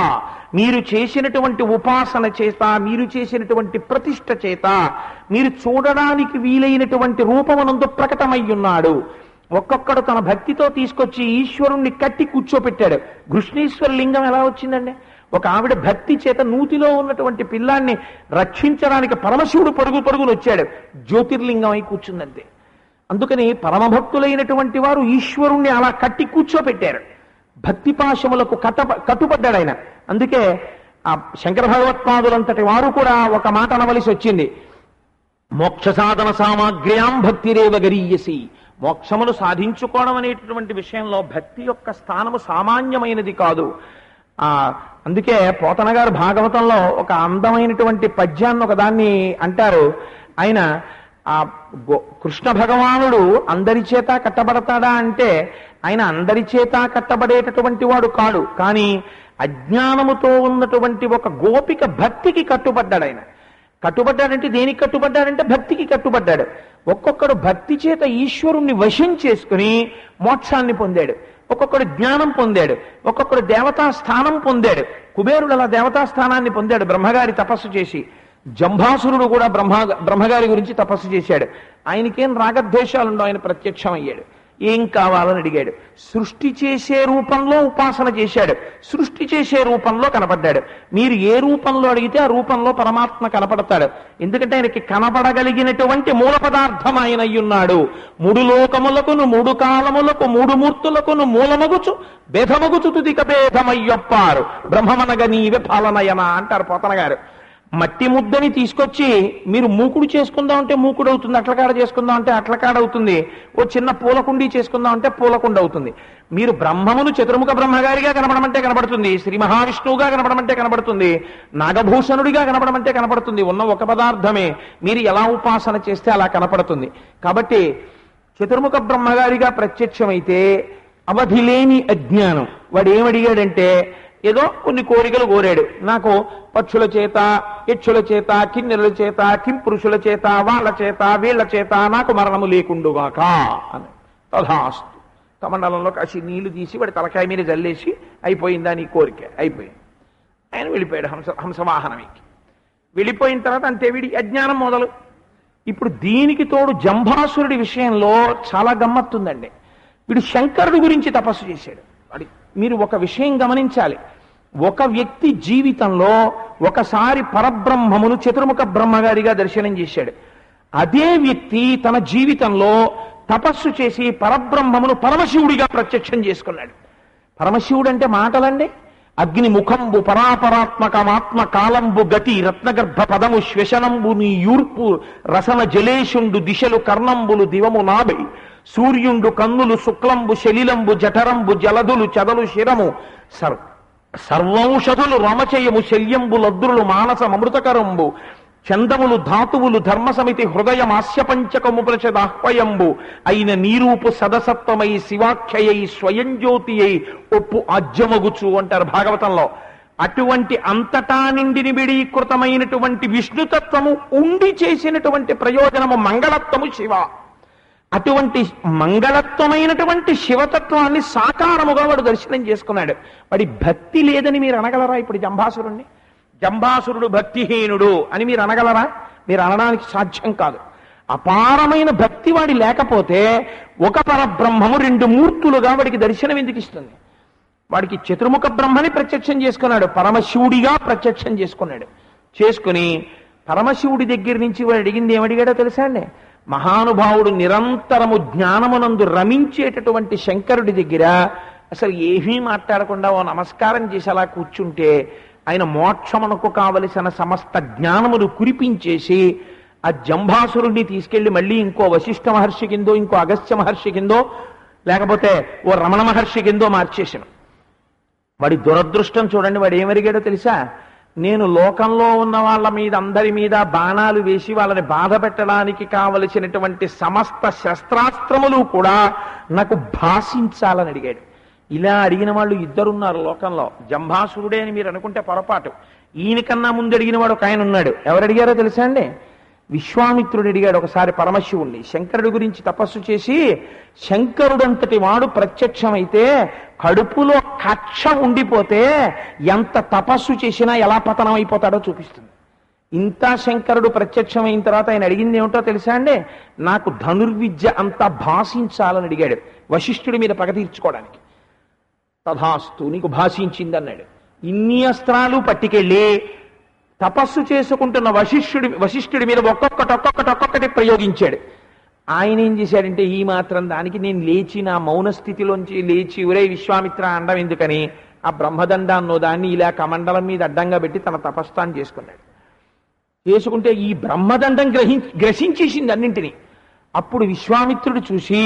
మీరు చేసినటువంటి ఉపాసన చేత, మీరు చేసినటువంటి ప్రతిష్ఠ చేత, మీరు చూడడానికి వీలైనటువంటి రూపమునందు ప్రకటమయ్యున్నాడు. ఒక్కొక్కడు తన భక్తితో తీసుకొచ్చి ఈశ్వరుణ్ణి కట్టి కూర్చోపెట్టాడు. కృష్ణేశ్వర లింగం ఎలా వచ్చిందండి? ఒక ఆవిడ భక్తి చేత నూతిలో ఉన్నటువంటి పిల్లాన్ని రక్షించడానికి పరమశివుడు పరుగును వచ్చాడు, జ్యోతిర్లింగం అయి కూర్చుందంతే. అందుకని పరమభక్తులైనటువంటి వారు ఈశ్వరుణ్ణి అలా కట్టి కూర్చోపెట్టారు. భక్తి పాశములకు కట్టుబడ్డాడు ఆయన. అందుకే ఆ శంకర భగవత్పాదులంతటి వారు కూడా ఒక మాట అనవలసి వచ్చింది, మోక్ష సాధన సామాగ్ర్యాం భక్తిరేవ గరీయసి. మోక్షమును సాధించుకోవడం అనేటటువంటి విషయంలో భక్తి యొక్క స్థానము సామాన్యమైనది కాదు. అందుకే పోతన గారు భాగవతంలో ఒక అందమైనటువంటి పద్యాన్ని ఒకదాన్ని అంటారు. ఆయన కృష్ణ భగవానుడు అందరి చేత కట్టబడతాడా అంటే ఆయన అందరి చేత కట్టబడేటటువంటి వాడు కాడు. కానీ అజ్ఞానముతో ఉన్నటువంటి ఒక గోపిక భక్తికి కట్టుబడ్డాడు. ఆయన కట్టుబడ్డాడంటే దేనికి కట్టుబడ్డాడంటే భక్తికి కట్టుబడ్డాడు. ఒక్కొక్కడు భక్తి చేత ఈశ్వరుణ్ణి వశం చేసుకుని మోక్షాన్ని పొందాడు. ఒక్కొక్కడు జ్ఞానం పొందాడు, ఒక్కొక్కడు దేవతా స్థానం పొందాడు. కుబేరుడు అలా దేవతా స్థానాన్ని పొందాడు బ్రహ్మగారి తపస్సు చేసి. జంభాసురుడు కూడా బ్రహ్మగారి గురించి తపస్సు చేశాడు. ఆయనకేం రాగద్వేషాలుండవు, ఆయన ప్రత్యక్షం అయ్యాడు. ఏం కావాలని అడిగాడు. సృష్టి చేసే రూపంలో ఉపాసన చేశాడు, సృష్టి చేసే రూపంలో కనపడ్డాడు. మీరు ఏ రూపంలో అడిగితే ఆ రూపంలో పరమాత్మ కనపడతాడు. ఎందుకంటే ఆయనకి కనపడగలిగినటువంటి మూల పదార్థం ఆయన అయ్యున్నాడు. మూడు లోకములకును మూడు కాలములకు మూడు మూర్తులకును మూలమగుచు భేదమగుచు తుదిక భేదమయ్యొప్పారు బ్రహ్మమనగ నీవే పాలనయన అంటారు పోతన గారు. మట్టి ముద్దని తీసుకొచ్చి మీరు మూకుడు చేసుకుందాం అంటే మూకుడు అవుతుంది, అట్లకాడ చేసుకుందాం అంటే అట్లకాడ అవుతుంది, ఓ చిన్న పూలకుండి చేసుకుందాం అంటే పూలకుండ అవుతుంది. మీరు బ్రహ్మమును చతుర్ముఖ బ్రహ్మగారిగా కనపడమంటే కనపడుతుంది, శ్రీ మహావిష్ణువుగా కనపడమంటే కనపడుతుంది, నాగభూషణుడిగా కనపడమంటే కనపడుతుంది. ఉన్న ఒక పదార్థమే మీరు ఎలా ఉపాసన చేస్తే అలా కనపడుతుంది. కాబట్టి చతుర్ముఖ బ్రహ్మగారిగా ప్రత్యక్షమైతే అవధి లేని అజ్ఞానం. వాడు ఏమడిగాడంటే ఏదో కొన్ని కోరికలు కోరాడు. నాకు పక్షుల చేత, యక్షుల చేత, కిన్నెరుల చేత, కింపురుషుల చేత, వాళ్ళ చేత, వీళ్ల చేత నాకు మరణము లేకుండుగాక అని. తథాస్తు. కమండలంలో కాసి నీళ్లు తీసి వాడి తలకాయ మీద జల్లేసి అయిపోయిందా నీ కోరిక, అయిపోయింది. ఆయన వెళ్ళిపోయాడు హంసవాహనం ఎక్కి. వెళ్ళిపోయిన తర్వాత అంతే వీడి అజ్ఞానం మొదలు. ఇప్పుడు దీనికి తోడు జంభాసురుడి విషయంలో చాలా గమ్మత్తుందండి. వీడు శంకరుడి గురించి తపస్సు చేశాడు. వాడి మీరు ఒక విషయం గమనించాలి. ఒక వ్యక్తి జీవితంలో ఒకసారి పరబ్రహ్మమును చతుర్ముఖ బ్రహ్మగారిగా దర్శనం చేశాడు. అదే వ్యక్తి తన జీవితంలో తపస్సు చేసి పరబ్రహ్మమును పరమశివుడిగా ప్రత్యక్షం చేసుకున్నాడు. పరమశివుడు అంటే మాటలండి. అగ్ని ముఖంబు పరాపరాత్మకమాత్మ కాలంబు గతి రత్నగర్భ పదము శ్వశనంబు నీ యూర్పు రసన జలేషుండు దిశలు కర్ణంబులు దివము నాభి సూర్యుండు కన్నులు శుక్లంబు శలిలంబు జఠరంబు జలదులు చదలు శిరము సర్వంషధులు రమచయము శల్యంబు లద్రులు మానస అమృతకరంబు చందములు ధాతువులు ధర్మ సమితి హృదయం ఆస్యపంచకము ప్రచదాహ్వయంబు అయిన నీరూపు సదసత్వమై శివాఖ్యయై స్వయం జ్యోతి అయి ఒప్పు ఆజ్యమగుచు అంటారు భాగవతంలో. అటువంటి అంతటా నిండి నిబిడీకృతమైనటువంటి విష్ణుతత్వము ఉండి చేసినటువంటి ప్రయోజనము మంగళత్వము శివ. అటువంటి మంగళత్వమైనటువంటి శివతత్వాన్ని సాకారముగా వాడు దర్శనం చేసుకున్నాడు. వాడి భక్తి లేదని మీరు అనగలరా? ఇప్పుడు జంభాసురుణ్ణి జంభాసురుడు భక్తిహీనుడు అని మీరు అనగలరా? మీరు అనడానికి సాధ్యం కాదు. అపారమైన భక్తి వాడి లేకపోతే ఒక పరబ్రహ్మము రెండు మూర్తులుగా వాడికి దర్శనం ఎందుకు ఇస్తుంది? వాడికి చతుర్ముఖ బ్రహ్మని ప్రత్యక్షం చేసుకున్నాడు, పరమశివుడిగా ప్రత్యక్షం చేసుకున్నాడు. చేసుకుని పరమశివుడి దగ్గర నుంచి వాడు అడిగింది ఏమడిగాడో తెలుసా అండి? మహానుభావుడు నిరంతరము జ్ఞానమునందు రమించేటటువంటి శంకరుడి దగ్గర అసలు ఏమీ మాట్లాడకుండా ఓ నమస్కారం చేసి అలా కూర్చుంటే ఆయన మోక్షమునకు కావలసిన సమస్త జ్ఞానమును కురిపించేసి ఆ జంభాసురుణ్ణి తీసుకెళ్లి మళ్ళీ ఇంకో వశిష్ఠ మహర్షి కిందో ఇంకో అగస్త్య మహర్షి కిందో లేకపోతే ఓ రమణ మహర్షి కిందో మార్చేశాను. వాడి దురదృష్టం చూడండి. వాడు ఏమరిగాడో తెలుసా? నేను లోకంలో ఉన్న వాళ్ళ మీద అందరి మీద బాణాలు వేసి వాళ్ళని బాధ పెట్టడానికి కావలసినటువంటి సమస్త శస్త్రాస్త్రములు కూడా నాకు భాషించాలని అడిగాడు. ఇలా అడిగిన వాళ్ళు ఇద్దరున్నారు లోకంలో. జంభాసురుడే అని మీరు అనుకుంటే పొరపాటు. ఈయనకన్నా ముందు అడిగిన వాడు ఒక ఆయన ఉన్నాడు. ఎవరు అడిగారో తెలుసా అండి? విశ్వామిత్రుడు అడిగాడు ఒకసారి పరమశివుణ్ణి. శంకరుడి గురించి తపస్సు చేసి, శంకరుడంతటి వాడు ప్రత్యక్షమైతే కడుపులో కక్ష ఉండిపోతే ఎంత తపస్సు చేసినా ఎలా పతనం అయిపోతాడో చూపిస్తుంది. ఇంత శంకరుడు ప్రత్యక్షమైన తర్వాత ఆయన అడిగింది ఏమిటో తెలుసా అండి? నాకు ధనుర్విద్య అంతా భాషించాలని అడిగాడు, వశిష్ఠుడి మీద పగ తీర్చుకోవడానికి. తథాస్తు, నీకు భాషించింది అన్నాడు. ఇన్ని అస్త్రాలు పట్టుకెళ్ళి తపస్సు చేసుకుంటున్న వశిష్ఠుడి మీద ఒక్కొక్కటి ప్రయోగించాడు. ఆయన ఏం చేశాడంటే, ఈ మాత్రం దానికి నేను లేచి నా మౌన స్థితిలోంచి లేచి, ఒరే విశ్వామిత్ర అండం ఎందుకని ఆ బ్రహ్మదండాన్నో దాన్ని ఇలా కమండలం మీద అడ్డంగా పెట్టి తన తపస్సాన్ని చేసుకున్నాడు. చేసుకుంటే ఈ బ్రహ్మదండం గ్రసించేసింది అన్నింటినీ. అప్పుడు విశ్వామిత్రుడు చూసి,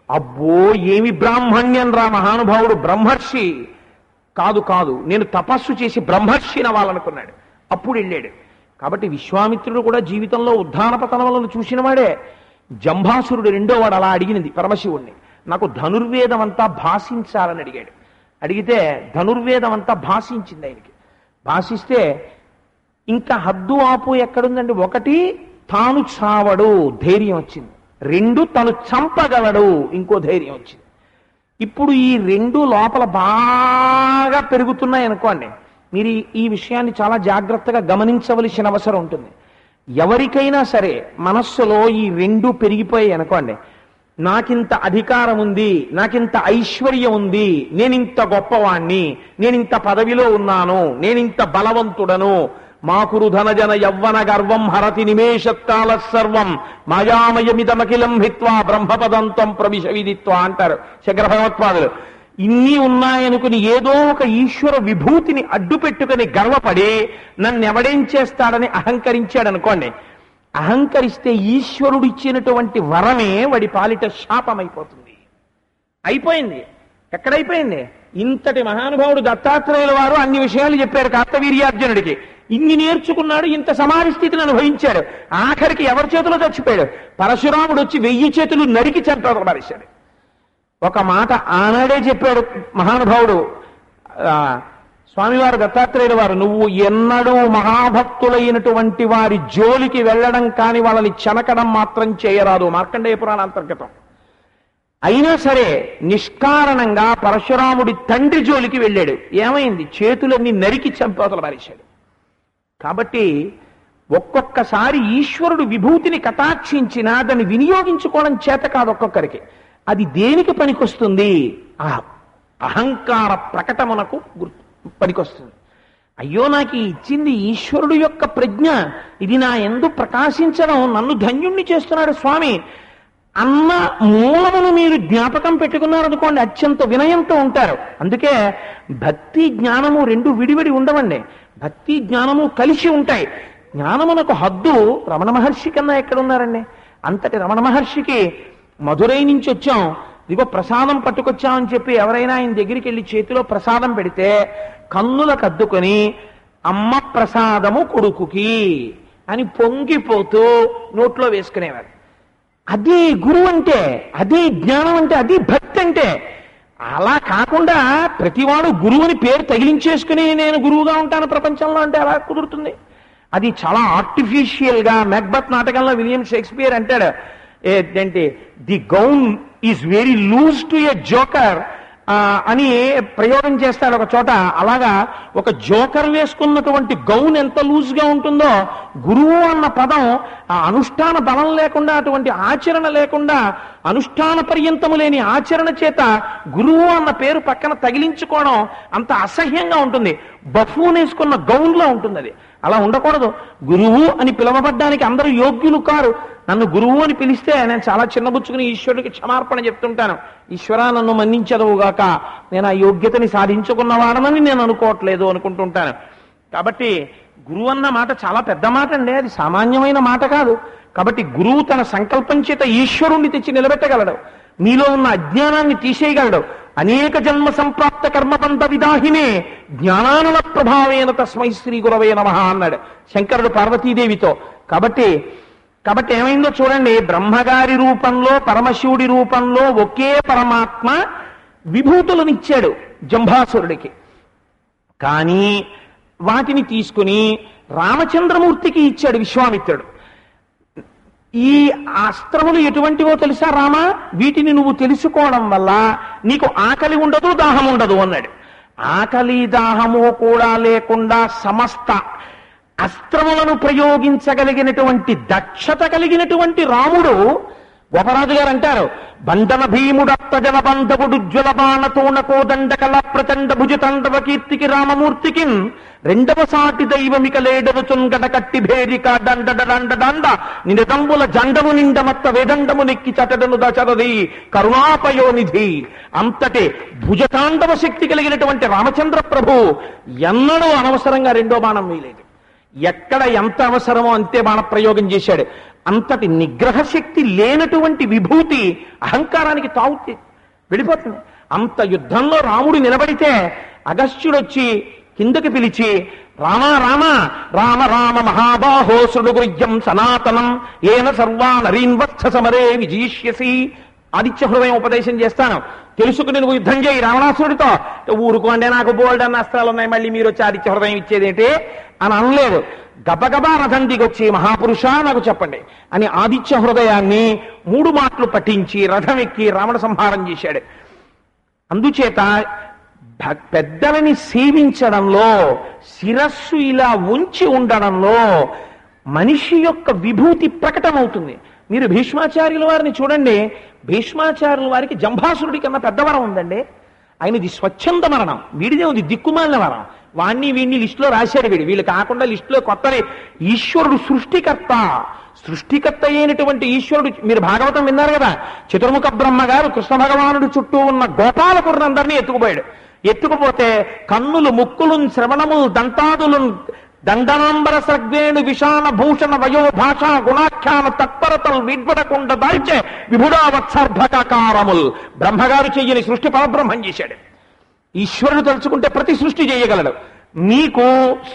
అబ్బో ఏమి బ్రాహ్మణ్యం రా మహానుభావుడు, బ్రహ్మర్షి కాదు నేను తపస్సు చేసి బ్రహ్మర్షిని అవ్వాలనుకున్నాడు. అప్పుడు వెళ్ళాడు. కాబట్టి విశ్వామిత్రుడు కూడా జీవితంలో ఉద్ధాన పతనములను చూసిన వాడే. జంభాసురుడు రెండో వాడు అలా అడిగినది పరమశివుణ్ణి, నాకు ధనుర్వేదం అంతా భాషించాలని అడిగాడు. అడిగితే ధనుర్వేదం అంతా భాషించింది ఆయనకి. భాషిస్తే ఇంకా హద్దు ఆపు ఎక్కడుందండి? ఒకటి, తాను చావడు, ధైర్యం వచ్చింది. రెండు, తను చంపగలడు, ఇంకో ధైర్యం వచ్చింది. ఇప్పుడు ఈ రెండు లోపల బాగా పెరుగుతున్నాయి అనుకోండి. మీరు ఈ విషయాన్ని చాలా జాగ్రత్తగా గమనించవలసిన అవసరం ఉంటుంది. ఎవరికైనా సరే మనస్సులో ఈ రెండు పెరిగిపోయాయి అనుకోండి, నాకింత అధికారం ఉంది, నాకింత ఐశ్వర్యం ఉంది, నేనింత గొప్పవాణ్ణి, నేనింత పదవిలో ఉన్నాను, నేనింత బలవంతుడను, మాకురు ధనజన యవ్వన గర్వం హరతి నిమేషత్కాల సర్వం మాయామయమిదమఖిలం హిత్వా బ్రహ్మపదంతం ప్రవిశ విదిత్వా అంటారు శంకర భగవత్పాదులు. ఇన్ని ఉన్నాయనుకుని ఏదో ఒక ఈశ్వర విభూతిని అడ్డు పెట్టుకుని గర్వపడి నన్నెవడేం చేస్తాడని అహంకరించాడు అనుకోండి. అహంకరిస్తే ఈశ్వరుడిచ్చినటువంటి వరమే వాడి పాలిట శాపమైపోతుంది. అయిపోయింది. ఎక్కడైపోయింది? ఇంతటి మహానుభావుడు దత్తాత్రేయుల వారు అన్ని విషయాలు చెప్పారు కార్తవీర్యార్జునుడికి. ఇన్ని నేర్చుకున్నాడు, ఇంత సమాధి స్థితిని అనుభవించాడు. ఆఖరికి ఎవరి చేతిలో చచ్చిపోయాడు? పరశురాముడు వచ్చి 1000 చేతులు నరికి చంపేశాడు. ఒక మాట ఆనాడే చెప్పాడు మహానుభావుడు స్వామివారు దత్తాత్రేయుల వారు, నువ్వు ఎన్నడూ మహాభక్తులైనటువంటి వారి జోలికి వెళ్ళడం కానీ వాళ్ళని చెనకడం మాత్రం చేయరాదు, మార్కండేయ పురాణాంతర్గతం. అయినా సరే నిష్కారణంగా పరశురాముడి తండ్రి జోలికి వెళ్ళాడు. ఏమైంది? చేతులన్నీ నరికి చంపేతల పారేశాడు. కాబట్టి ఒక్కొక్కసారి ఈశ్వరుడు విభూతిని కటాక్షించినా దాన్ని వినియోగించుకోవడం చేత కాదు ఒక్కొక్కరికి. అది దేనికి పనికొస్తుంది? ఆ అహంకార ప్రకటమునకు పనికొస్తుంది. అయ్యో నాకు ఇచ్చింది ఈశ్వరుడు యొక్క ప్రజ్ఞ, ఇది నా యందు ప్రకాశించడం నన్ను ధన్యుణ్ణి చేస్తున్నాడు స్వామి అన్న మూలమును మీరు జ్ఞాపకం పెట్టుకున్నారనుకోండి, అత్యంత వినయంతో ఉంటారు. అందుకే భక్తి జ్ఞానము రెండు విడివిడి ఉండవండి. భక్తి జ్ఞానము కలిసి ఉంటాయి. జ్ఞానమునకు హద్దు రమణ మహర్షి కన్నా ఎక్కడున్నారండి? అంతటి రమణ మహర్షికి మధురై నుంచి వచ్చాం, ఇదిగో ప్రసాదం పట్టుకొచ్చామని చెప్పి ఎవరైనా ఆయన దగ్గరికి వెళ్ళి చేతిలో ప్రసాదం పెడితే కన్నులకు అద్దుకొని అమ్మ ప్రసాదము కొడుకుకి అని పొంగిపోతూ నోట్లో వేసుకునేవారు. అదే గురువు అంటే, అదే జ్ఞానం అంటే, అది భక్తి అంటే. అలా కాకుండా ప్రతివాడు గురువుని పేరు తగిలించేసుకుని నేను గురువుగా ఉంటాను ప్రపంచంలో అంటే ఎలా కుదురుతుంది? అది చాలా ఆర్టిఫిషియల్ గా. మెక్బత్ నాటకంలో విలియం షేక్స్పియర్ అంటాడు ఏంటంటే, the gown is very loose to a joker అని ప్రయోగం చేస్తాడు ఒక చోట. అలాగా ఒక జోకర్ వేసుకున్నటువంటి గౌన్ ఎంత లూజ్ గా ఉంటుందో, గురువు అన్న పదం ఆ అనుష్ఠాన బలం లేకుండా, అటువంటి ఆచరణ లేకుండా, అనుష్ఠాన పర్యంతము లేని ఆచరణ చేత గురువు అన్న పేరు పక్కన తగిలించుకోవడం అంత అసహ్యంగా ఉంటుంది. బఫూన్ వేసుకున్న గౌన్లో ఉంటుంది. అది అలా ఉండకూడదు. గురువు అని పిలవబడ్డానికి అందరూ యోగ్యులు కారు. నన్ను గురువు అని పిలిస్తే నేను చాలా చిన్నబుచ్చుకుని ఈశ్వరుడికి క్షమార్పణ చెప్తుంటాను. ఈశ్వరా నన్ను మన్నించదువుగాక, నేను ఆ యోగ్యతని సాధించుకున్నవాడనని నేను అనుకోవట్లేదు అనుకుంటుంటాను. కాబట్టి గురువు అన్న మాట చాలా పెద్ద మాట అండి, అది సామాన్యమైన మాట కాదు. కాబట్టి గురువు తన సంకల్పం చేత ఈశ్వరుణ్ణి తెచ్చి నిలబెట్టగలడు, మీలో ఉన్న అజ్ఞానాన్ని తీసేయగలడు. అనేక జన్మ సంప్రాప్త కర్మబంధ విదాహినే జ్ఞానానల ప్రభావేన తస్మై శ్రీ గురవే నమః అన్నాడు శంకరుడు పార్వతీదేవితో. కాబట్టి ఏమైందో చూడండి, బ్రహ్మగారి రూపంలో పరమశివుడి రూపంలో ఒకే పరమాత్మ విభూతులను ఇచ్చాడు జంభాసురుడికి. కానీ వాటిని తీసుకుని రామచంద్రమూర్తికి ఇచ్చాడు విశ్వామిత్రుడు. ఈ అస్త్రములు ఎటువంటివో తెలుసా రామా, వీటిని నువ్వు తెలుసుకోవడం వల్ల నీకు ఆకలి ఉండదు, దాహం ఉండదు అన్నాడు. ఆకలి దాహము కూడా లేకుండా సమస్త అస్త్రములను ప్రయోగించగలిగినటువంటి దక్షత కలిగినటువంటి రాముడు. గోపరాజు గారు అంటారు, బంధన భీముడత్తజన బంధవుడు జ్వల బాణతోన కోదండకల ప్రచండ భుజతండవ కీర్తికి రామమూర్తికి రెండవ సాటి దైవమిక లేడరుచున్ గడ కట్టి భేరిక దండ దండ దండ నిడదంబుల జండము నిండమత్త వేదండము నెక్కి చటడను దచరది కరుణాపయోనిధి. అంతటి భుజతాండవ శక్తి కలిగినటువంటి రామచంద్ర ప్రభు ఎన్నడూ అనవసరంగా రెండో బాణం వేయలేదు. ఎక్కడ ఎంత అవసరమో అంతే బాణప్రయోగం చేశాడు. అంతటి నిగ్రహ శక్తి లేనటువంటి విభూతి అహంకారానికి తావు వెళ్ళిపోతుంది. అంత యుద్ధంలో రాముడు నిలబడితే అగస్త్యుడొచ్చి కిందకి పిలిచి, రామ రామ రామ రామ మహాబాహో శృణుగుర్యం సనాతనం ఏన సర్వా నరీన్వత్స సమరే విజయిష్యసి. ఆదిత్య హృదయం ఉపదేశం చేస్తాను, తెలుసుకుని నువ్వు యుద్ధం చేయి రావణాసురుడితో. ఊరుకోండి, నాకు బోల్డ్ అన్న అస్త్రాలు ఉన్నాయి, మళ్ళీ మీరు వచ్చి ఆదిత్య హృదయం ఇచ్చేదేంటి అని అనలేదు. గబగబా రథం దిగొచ్చి, మహాపురుష నాకు చెప్పండి అని ఆదిత్య హృదయాన్ని 3 మాటలు పఠించి రథం ఎక్కి రావణ సంహారం చేశాడు. అందుచేత పెద్దలని సేవించడంలో, శిరస్సు ఇలా ఉంచి ఉండడంలో మనిషి యొక్క విభూతి ప్రకటమవుతుంది. మీరు భీష్మాచార్యుల వారిని చూడండి, భీష్మాచార్యుల వారికి జంభాసురుడి కన్నా పెద్దవరం ఉందండి. ఆయనది స్వచ్ఛంద మరణం, వీడిదే ఉంది దిక్కుమాలిన వరం. వాణ్ణి వీడిని లిస్టులో రాశాడు. వీళ్ళు కాకుండా లిస్టులో కొత్తది. ఈశ్వరుడు సృష్టికర్త అయినటువంటి ఈశ్వరుడు. మీరు భాగవతం విన్నారు కదా, చతుర్ముఖ బ్రహ్మ గారు కృష్ణ భగవానుడి చుట్టూ ఉన్న గోపాలకురునందరినీ ఎత్తుకుపోయాడు. ఎత్తుకుపోతే కన్నులు, ముక్కులు, శ్రవణములు, దంతాదులు, దండనాంబర సగ్వేణు విషాణ భూషణ వయో భాషా గుణాఖ్యాన తత్పరతలు విడ్వడకుండ దాల్చే విభుడావత్సర్భకారముల్. బ్రహ్మగారు చెయ్యని సృష్టి పరబ్రహ్మం చేశాడు. ఈశ్వరుడు తలుచుకుంటే ప్రతి సృష్టి చేయగలడు. నీకు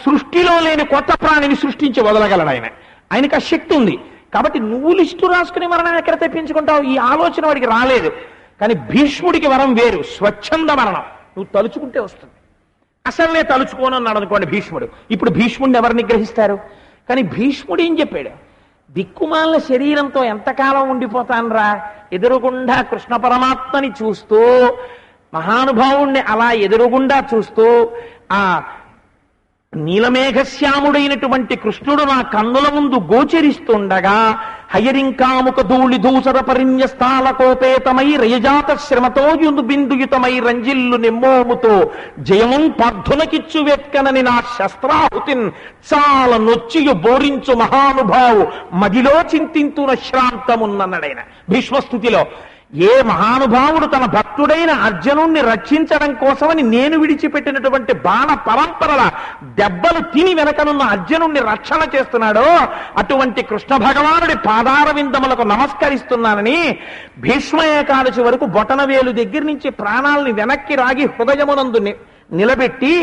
సృష్టిలో లేని కొత్త ప్రాణిని సృష్టించి వదలగలడు ఆయన. ఆయనకు ఆ శక్తి ఉంది. కాబట్టి నువ్వు లిస్టు రాసుకుని మరణం ఎక్కడ తెప్పించుకుంటావు? ఈ ఆలోచన వాడికి రాలేదు. కానీ భీష్ముడికి వరం వేరు, స్వచ్ఛంద మరణం. నువ్వు తలుచుకుంటే వస్తుంది. అసలే తలుచుకోనన్నాడు అనుకోండి భీష్ముడు. ఇప్పుడు భీష్ముడిని ఎవరు నిగ్రహిస్తారు? కానీ భీష్ముడు ఏం చెప్పాడు? దిక్కుమాలిన శరీరంతో ఎంతకాలం ఉండిపోతాన్రా, ఎదురుగుండా కృష్ణ పరమాత్మని చూస్తూ, మహానుభావుణ్ణి అలా ఎదురుగుండా చూస్తూ, ఆ నీలమేఘశ్యాముడైనటువంటి కృష్ణుడు నా కన్నుల ముందు గోచరిస్తుండగా హయరింకాముక ధూళి ధూసర పరిణ్యస్థాల కోపేతమై రయజాత శ్రమతో బిందుయుతమై రంజిల్లు నిమ్మోముతో జయమున్ పార్థునకిచ్చు వెత్కనని నా శస్త్రాహుతిన్ చాలా నొచ్చియు బోరించు మహానుభావు మదిలో చింతింతున శ్రాంతమున్నడైన భీష్మస్థుతిలో. ఏ మహానుభావుడు తన భక్తుడైన అర్జునుణ్ణి రక్షించడం కోసమని నేను విడిచిపెట్టినటువంటి బాణ పరంపరల దెబ్బలు తిని వెనకనున్న అర్జునుణ్ణి రక్షణ చేస్తున్నాడో అటువంటి కృష్ణ భగవానుడి పాదార విందములకు నమస్కరిస్తున్నానని భీష్మ ఏకాదశి వరకు బొటనవేలు దగ్గర నుంచి ప్రాణాలని వెనక్కి రాగి హృదయమునందు నిలబెట్టి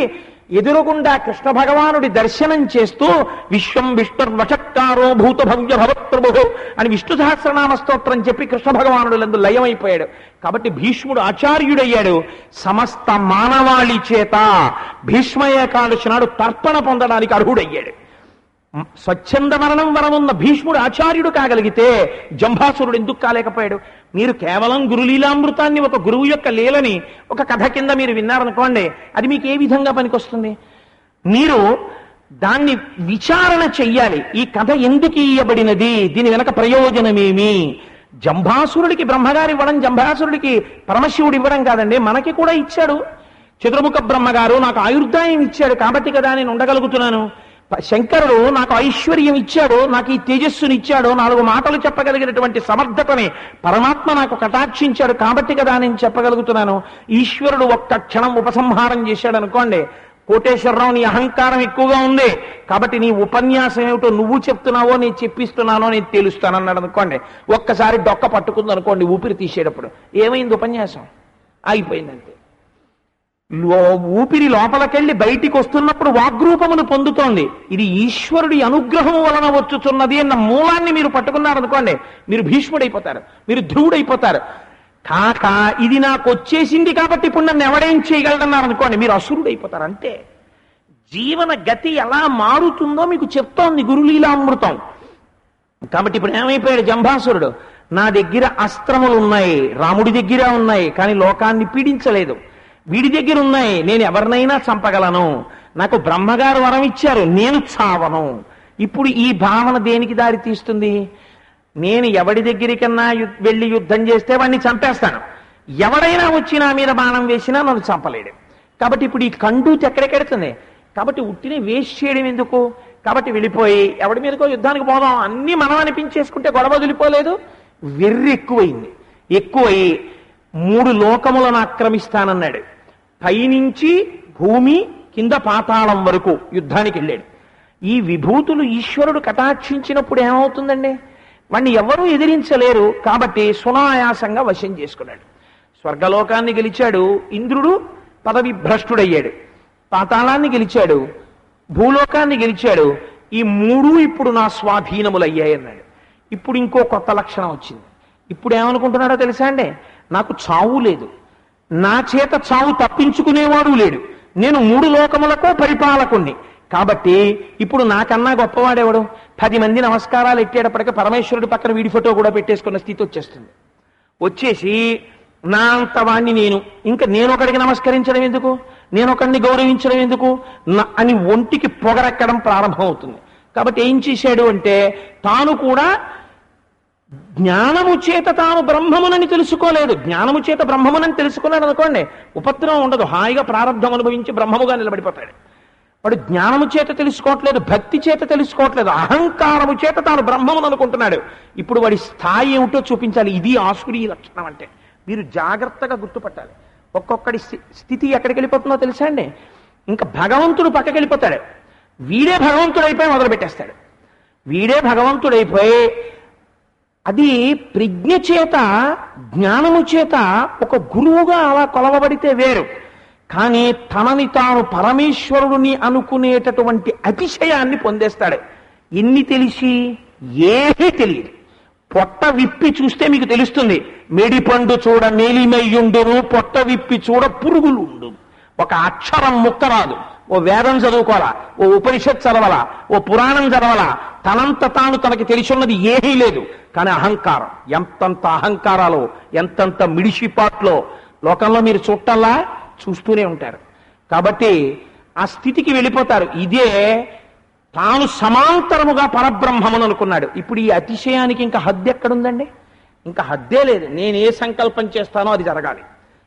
ఎదురుగుండా కృష్ణ భగవానుడి దర్శనం చేస్తూ విశ్వం విష్ణుర్వషట్కారో భూత భవ్య భవత్ప్రభు అని విష్ణు సహస్రనామ స్తోత్రం చెప్పి కృష్ణ భగవానులందు లయమైపోయాడు. కాబట్టి భీష్ముడు ఆచార్యుడయ్యాడు. సమస్త మానవాళి చేత భీష్మ ఏకాదశి నాడు తర్పణ పొందడానికి అర్హుడయ్యాడు. స్వచ్ఛంద మరణం వరమున్న భీష్ముడు ఆచార్యుడు కాగలిగితే జంభాసురుడు ఎందుకు కాలేకపోయాడు? మీరు కేవలం గురులీలామృతాన్ని, ఒక గురువు యొక్క లీలని ఒక కథ కింద మీరు విన్నారనుకోండి, అది మీకు ఏ విధంగా పనికొస్తుంది? మీరు దాన్ని విచారణ చెయ్యాలి. ఈ కథ ఎందుకు ఇయ్యబడినది, దీని వెనక ప్రయోజనమేమి? జంభాసురుడికి బ్రహ్మగారు ఇవ్వడం, జంభాసురుడికి పరమశివుడు ఇవ్వడం కాదండి, మనకి కూడా ఇచ్చాడు. చతుర్ముఖ బ్రహ్మగారు నాకు ఆయుర్దాయం ఇచ్చాడు కాబట్టి కదా నేను ఉండగలుగుతున్నాను. శంకరుడు నాకు ఐశ్వర్యం ఇచ్చాడు, నాకు ఈ తేజస్సుని ఇచ్చాడు, 4 మాటలు చెప్పగలిగినటువంటి సమర్థతని పరమాత్మ నాకు కటాక్షించాడు కాబట్టి కదా నేను చెప్పగలుగుతున్నాను. ఈశ్వరుడు ఒక్క క్షణం ఉపసంహారం చేశాడు అనుకోండి, కోటేశ్వరరావు నీ అహంకారం ఎక్కువగా ఉంది కాబట్టి నీ ఉపన్యాసం ఏమిటో నువ్వు చెప్తున్నావో నేను చెప్పిస్తున్నానో నేను తెలుస్తానన్నాడు అనుకోండి, ఒక్కసారి డొక్క పట్టుకుంది అనుకోండి ఊపిరి తీసేటప్పుడు, ఏమైంది ఉపన్యాసం? అయిపోయిందంతే. ఊపిరి లోపలికెళ్ళి బయటికి వస్తున్నప్పుడు వాగ్రూపమును పొందుతోంది. ఇది ఈశ్వరుడి అనుగ్రహం వలన వచ్చుతున్నది అన్న మూలాన్ని మీరు పట్టుకున్నారనుకోండి, మీరు భీష్ముడైపోతారు, మీరు ధ్రువుడైపోతారు. కాక ఇది నాకు వచ్చేసింది కాబట్టి ఇప్పుడు నన్ను ఎవడేం చేయగలడన్నారు అనుకోండి, మీరు అసురుడైపోతారు అంతే. జీవన గతి ఎలా మారుతుందో మీకు చెప్తోంది గురులీలామృతం. కాబట్టి ఇప్పుడు ఏమైపోయాడు జంభాసురుడు, నా దగ్గర అస్త్రములు ఉన్నాయి, రాముడి దగ్గర ఉన్నాయి, కానీ లోకాన్ని పీడించలేదు. వీడి దగ్గర ఉన్నాయి, నేను ఎవరినైనా చంపగలను, నాకు బ్రహ్మగారు వరం ఇచ్చారు, నేను చావను. ఇప్పుడు ఈ భావన దేనికి దారి తీస్తుంది? నేను ఎవడి దగ్గరికన్నా వెళ్ళి యుద్ధం చేస్తే వాడిని చంపేస్తాను, ఎవడైనా వచ్చి నా మీద బాణం వేసినా నన్ను చంపలేడు. కాబట్టి ఇప్పుడు ఈ కండూతి ఎక్కడెక్కడుతుంది? కాబట్టి ఉట్టిని వేస్ట్ చేయడం ఎందుకు? కాబట్టి వెళ్ళిపోయి ఎవడి మీదకో యుద్ధానికి పోదాం అన్ని మనం అనిపించేసుకుంటే గొడవ వదిలిపోలేదు. వెర్రి ఎక్కువైంది. ఎక్కువయి 3 లోకములను ఆక్రమిస్తానన్నాడు. పైనుంచి భూమి కింద పాతాళం వరకు యుద్ధానికి వెళ్ళాడు. ఈ విభూతులు ఈశ్వరుడు కటాక్షించినప్పుడు ఏమవుతుందండి? వాణ్ణి ఎవరూ ఎదిరించలేరు. కాబట్టి సునాయాసంగా వశం చేసుకున్నాడు. స్వర్గలోకాన్ని గెలిచాడు, ఇంద్రుడు పదవి భ్రష్టుడయ్యాడు. పాతాళాన్ని గెలిచాడు, భూలోకాన్ని గెలిచాడు. ఈ 3 ఇప్పుడు నా స్వాధీనములయ్యాయి అన్నాడు. ఇప్పుడు ఇంకో కొత్త లక్షణం వచ్చింది. ఇప్పుడు ఏమనుకుంటున్నాడో తెలుసా అండి? నాకు చావు లేదు, నా చేత చావు తప్పించుకునేవాడు లేడు, నేను 3 లోకములకు పరిపాలకుణ్ణి. కాబట్టి ఇప్పుడు నాకన్నా గొప్పవాడెవడు? 10 మంది నమస్కారాలు ఎట్టేటప్పటికీ పరమేశ్వరుడి పక్కన వీడి ఫోటో కూడా పెట్టేసుకున్న స్థితి వచ్చేస్తుంది. వచ్చేసి నా అంత వాణ్ణి నేను, ఇంకా నేను ఒకడికి నమస్కరించడం ఎందుకు, నేను ఒకడిని గౌరవించడం ఎందుకు అని ఒంటికి పొగరెక్కడం ప్రారంభం అవుతుంది. కాబట్టి ఏం చేశాడు అంటే, తాను కూడా జ్ఞానము చేత తాను బ్రహ్మమునని తెలుసుకోలేదు. జ్ఞానము చేత బ్రహ్మమునని తెలుసుకున్నాడు అనుకోండి, ఉపద్రవం ఉండదు, హాయిగా ప్రారంధం అనుభవించి బ్రహ్మముగా నిలబడిపోతాడు. వాడు జ్ఞానము చేత తెలుసుకోవట్లేదు, భక్తి చేత తెలుసుకోవట్లేదు, అహంకారము చేత తాను బ్రహ్మమును అనుకుంటున్నాడు. ఇప్పుడు వాడి స్థాయి ఏమిటో చూపించాలి. ఇది ఆసురీ లక్షణం అంటే. మీరు జాగ్రత్తగా గుర్తుపట్టాలి. ఒక్కొక్కడి స్థితి ఎక్కడికి వెళ్ళిపోతుందో తెలుసా అండి? ఇంకా భగవంతుడు పక్కకి వెళ్ళిపోతాడు, వీడే భగవంతుడైపోయి మొదలుపెట్టేస్తాడు. వీడే భగవంతుడైపోయి అది ప్రజ్ఞ చేత జ్ఞానము చేత ఒక గురువుగా అలా కొలవబడితే వేరు. కానీ తనని తాను పరమేశ్వరుడిని అనుకునేటటువంటి అతిశయాన్ని పొందేస్తాడు. ఎన్ని తెలిసి ఏమీ తెలియదు. పొట్ట విప్పి చూస్తే మీకు తెలుస్తుంది. మేడిపండు చూడ మేలిమయ్యుండును, పొట్ట విప్పి చూడ పురుగులు ఉండు. ఒక అక్షరం ముక్క రాదు. ఓ వేదం చదువుకోవాలా, ఓ ఉపనిషత్ చదవాలా, ఓ పురాణం చదవాలా, తనంత తాను తనకి తెలిసిన్నది ఏమీ లేదు. కానీ అహంకారం, ఎంతంత అహంకారాలు, ఎంతంత మిడిసిపాట్లో లోకంలో మీరు చూడటంలా చూస్తూనే ఉంటారు. కాబట్టి ఆ స్థితికి వెళ్ళిపోతారు. ఇదే తాను సమాంతరముగా పరబ్రహ్మమును అనుకున్నాడు. ఇప్పుడు ఈ అతిశయానికి ఇంకా హద్దు ఎక్కడుందండి? ఇంకా హద్దే లేదు. నేను ఏ సంకల్పం చేస్తానో అది జరగాలి.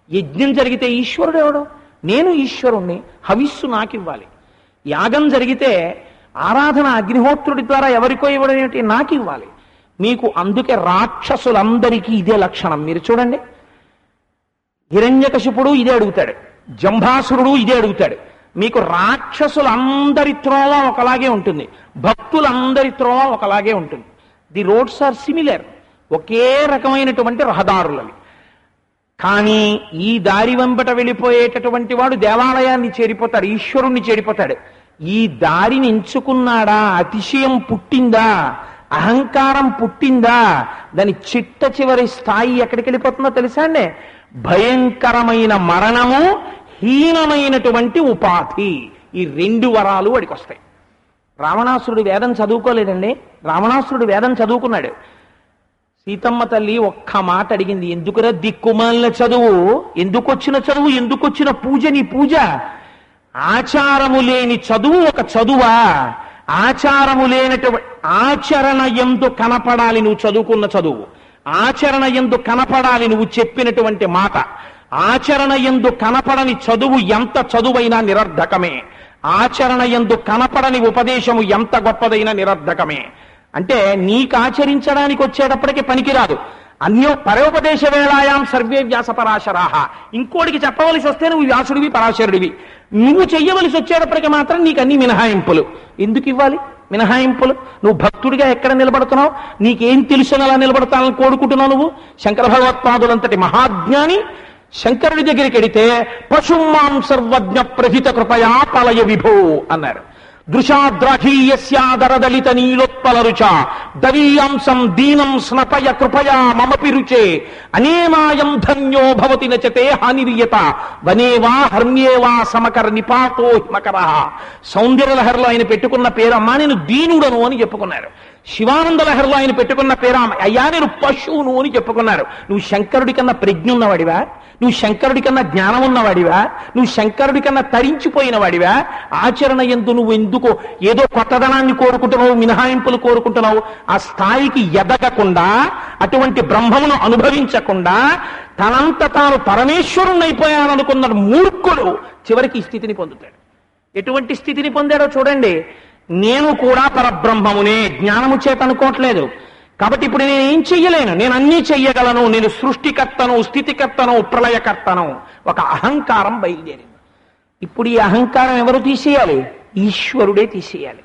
యజ్ఞం జరిగితే ఈశ్వరుడు ఎవడు? నేను ఈశ్వరుణ్ణి, హవిస్సు నాకివ్వాలి. యాగం జరిగితే ఆరాధన అగ్నిహోత్రుడి ద్వారా ఎవరికో ఇవ్వడం ఏమిటి? నాకు ఇవ్వాలి. మీకు అందుకే రాక్షసులందరికీ ఇదే లక్షణం. మీరు చూడండి, హిరణ్యకశిపుడు ఇదే అడుగుతాడు, జంభాసురుడు ఇదే అడుగుతాడు. మీకు రాక్షసులందరి త్రోవ ఒకలాగే ఉంటుంది, భక్తులందరి త్రోవ ఒకలాగే ఉంటుంది. ది రోడ్స్ ఆర్ సిమిలర్, ఒకే రకమైనటువంటి రహదారులవి. కానీ ఈ దారి వెంబట వెళ్ళిపోయేటటువంటి వాడు దేవాలయాన్ని చేరిపోతాడు, ఈశ్వరుణ్ణి చేరిపోతాడు. ఈ దారిని ఎంచుకున్నాడా? అతిశయం పుట్టిందా? అహంకారం పుట్టిందా? దాని చిట్ట చివరి స్థాయి ఎక్కడికి వెళ్ళిపోతుందో తెలుసా అండి? భయంకరమైన మరణము, హీనమైనటువంటి ఉపాధి. ఈ 2 వరాలు వాడికి వస్తాయి. రావణాసురుడు వేదం చదువుకోలేదండి. రావణాసురుడు వేదం చదువుకున్నాడు. సీతమ్మ తల్లి ఒక్క మాట అడిగింది, ఎందుకురా దిక్కుమాలిన చదువు, ఎందుకు వచ్చిన చదువు, ఎందుకు వచ్చిన పూజ? నీ పూజ ఆచారము లేని చదువు ఒక చదువా? ఆచారము లేనటువంటి ఆచరణ యందు కనపడాలి నువ్వు చదువుకున్న చదువు. ఆచరణ యందు కనపడాలి నువ్వు చెప్పినటువంటి మాట. ఆచరణ యందు కనపడని చదువు ఎంత చదువైనా నిరర్ధకమే. ఆచరణ యందు కనపడని ఉపదేశము ఎంత గొప్పదైనా నిరర్ధకమే. అంటే నీకు ఆచరించడానికి వచ్చేటప్పటికి పనికిరాదు. అన్యో పరోపదేశ వేళాయాం సర్వే వ్యాస పరాశరాహ. ఇంకోటికి చెప్పవలసి వస్తే నువ్వు వ్యాసుడివి, పరాశరుడివి. నువ్వు చెయ్యవలసి వచ్చేటప్పటికి మాత్రం నీకు అన్ని మినహాయింపులు. ఎందుకు ఇవ్వాలి మినహాయింపులు? నువ్వు భక్తుడిగా ఎక్కడ నిలబడుతున్నావు? నీకేం తెలుసుని అలా నిలబడతానని కోరుకుంటున్నావు నువ్వు? శంకర భగవత్పాదులంతటి మహాజ్ఞాని శంకరుడి దగ్గరికి వెడితే పశుమాం సర్వజ్ఞ ప్రథిత కృపయా పలయ విభో అన్నారు. దృశాద్రాఘీయస్యాదరదళిత నీలోత్పల రుచ దవీయాంసం దీనం స్నపయ కృపయా మమపి రుచే అనేమాయం ధన్యో భవతి నచతే హానిరియత వనేవా హర్మ్యేవా సమకర నిపాతో హిమకర. సౌందర్యలహరిలో ఆయన పెట్టుకున్న పేరమ్మా నేను దీనుడను అని చెప్పుకున్నారు. శివానంద లహరిలో ఆయన పెట్టుకున్న పేరు అయ్యా నేను పశువును అని చెప్పుకున్నారు. నువ్వు శంకరుడి కన్నా ప్రజ్ఞ ఉన్నవాడివా? నువ్వు శంకరుడి కన్నా జ్ఞానం ఉన్నవాడివా? నువ్వు శంకరుడి కన్నా తరించిపోయిన వాడివా? ఆచరణ ఎందు నువ్వు ఎందుకు ఏదో కొత్తదనాన్ని కోరుకుంటున్నావు, మినహాయింపులు కోరుకుంటున్నావు? ఆ స్థాయికి ఎదగకుండా, అటువంటి బ్రహ్మమును అనుభవించకుండా తనంత తాను పరమేశ్వరుణ్ణి అయిపోయాననుకున్న మూర్ఖుడు చివరికి ఈ స్థితిని పొందుతాడు. ఎటువంటి స్థితిని పొందాడో చూడండి. నేను కూడా పరబ్రహ్మమునే, జ్ఞానము చేత అనుకోవట్లేదు. కాబట్టి ఇప్పుడు నేను ఏం చెయ్యలేను, నేను అన్నీ చెయ్యగలను, నేను సృష్టికర్తను, స్థితికర్తను, ప్రళయకర్తను. ఒక అహంకారం బయలుదేరింది. ఇప్పుడు ఈ అహంకారం ఎవరు తీసేయాలి? ఈశ్వరుడే తీసేయాలి.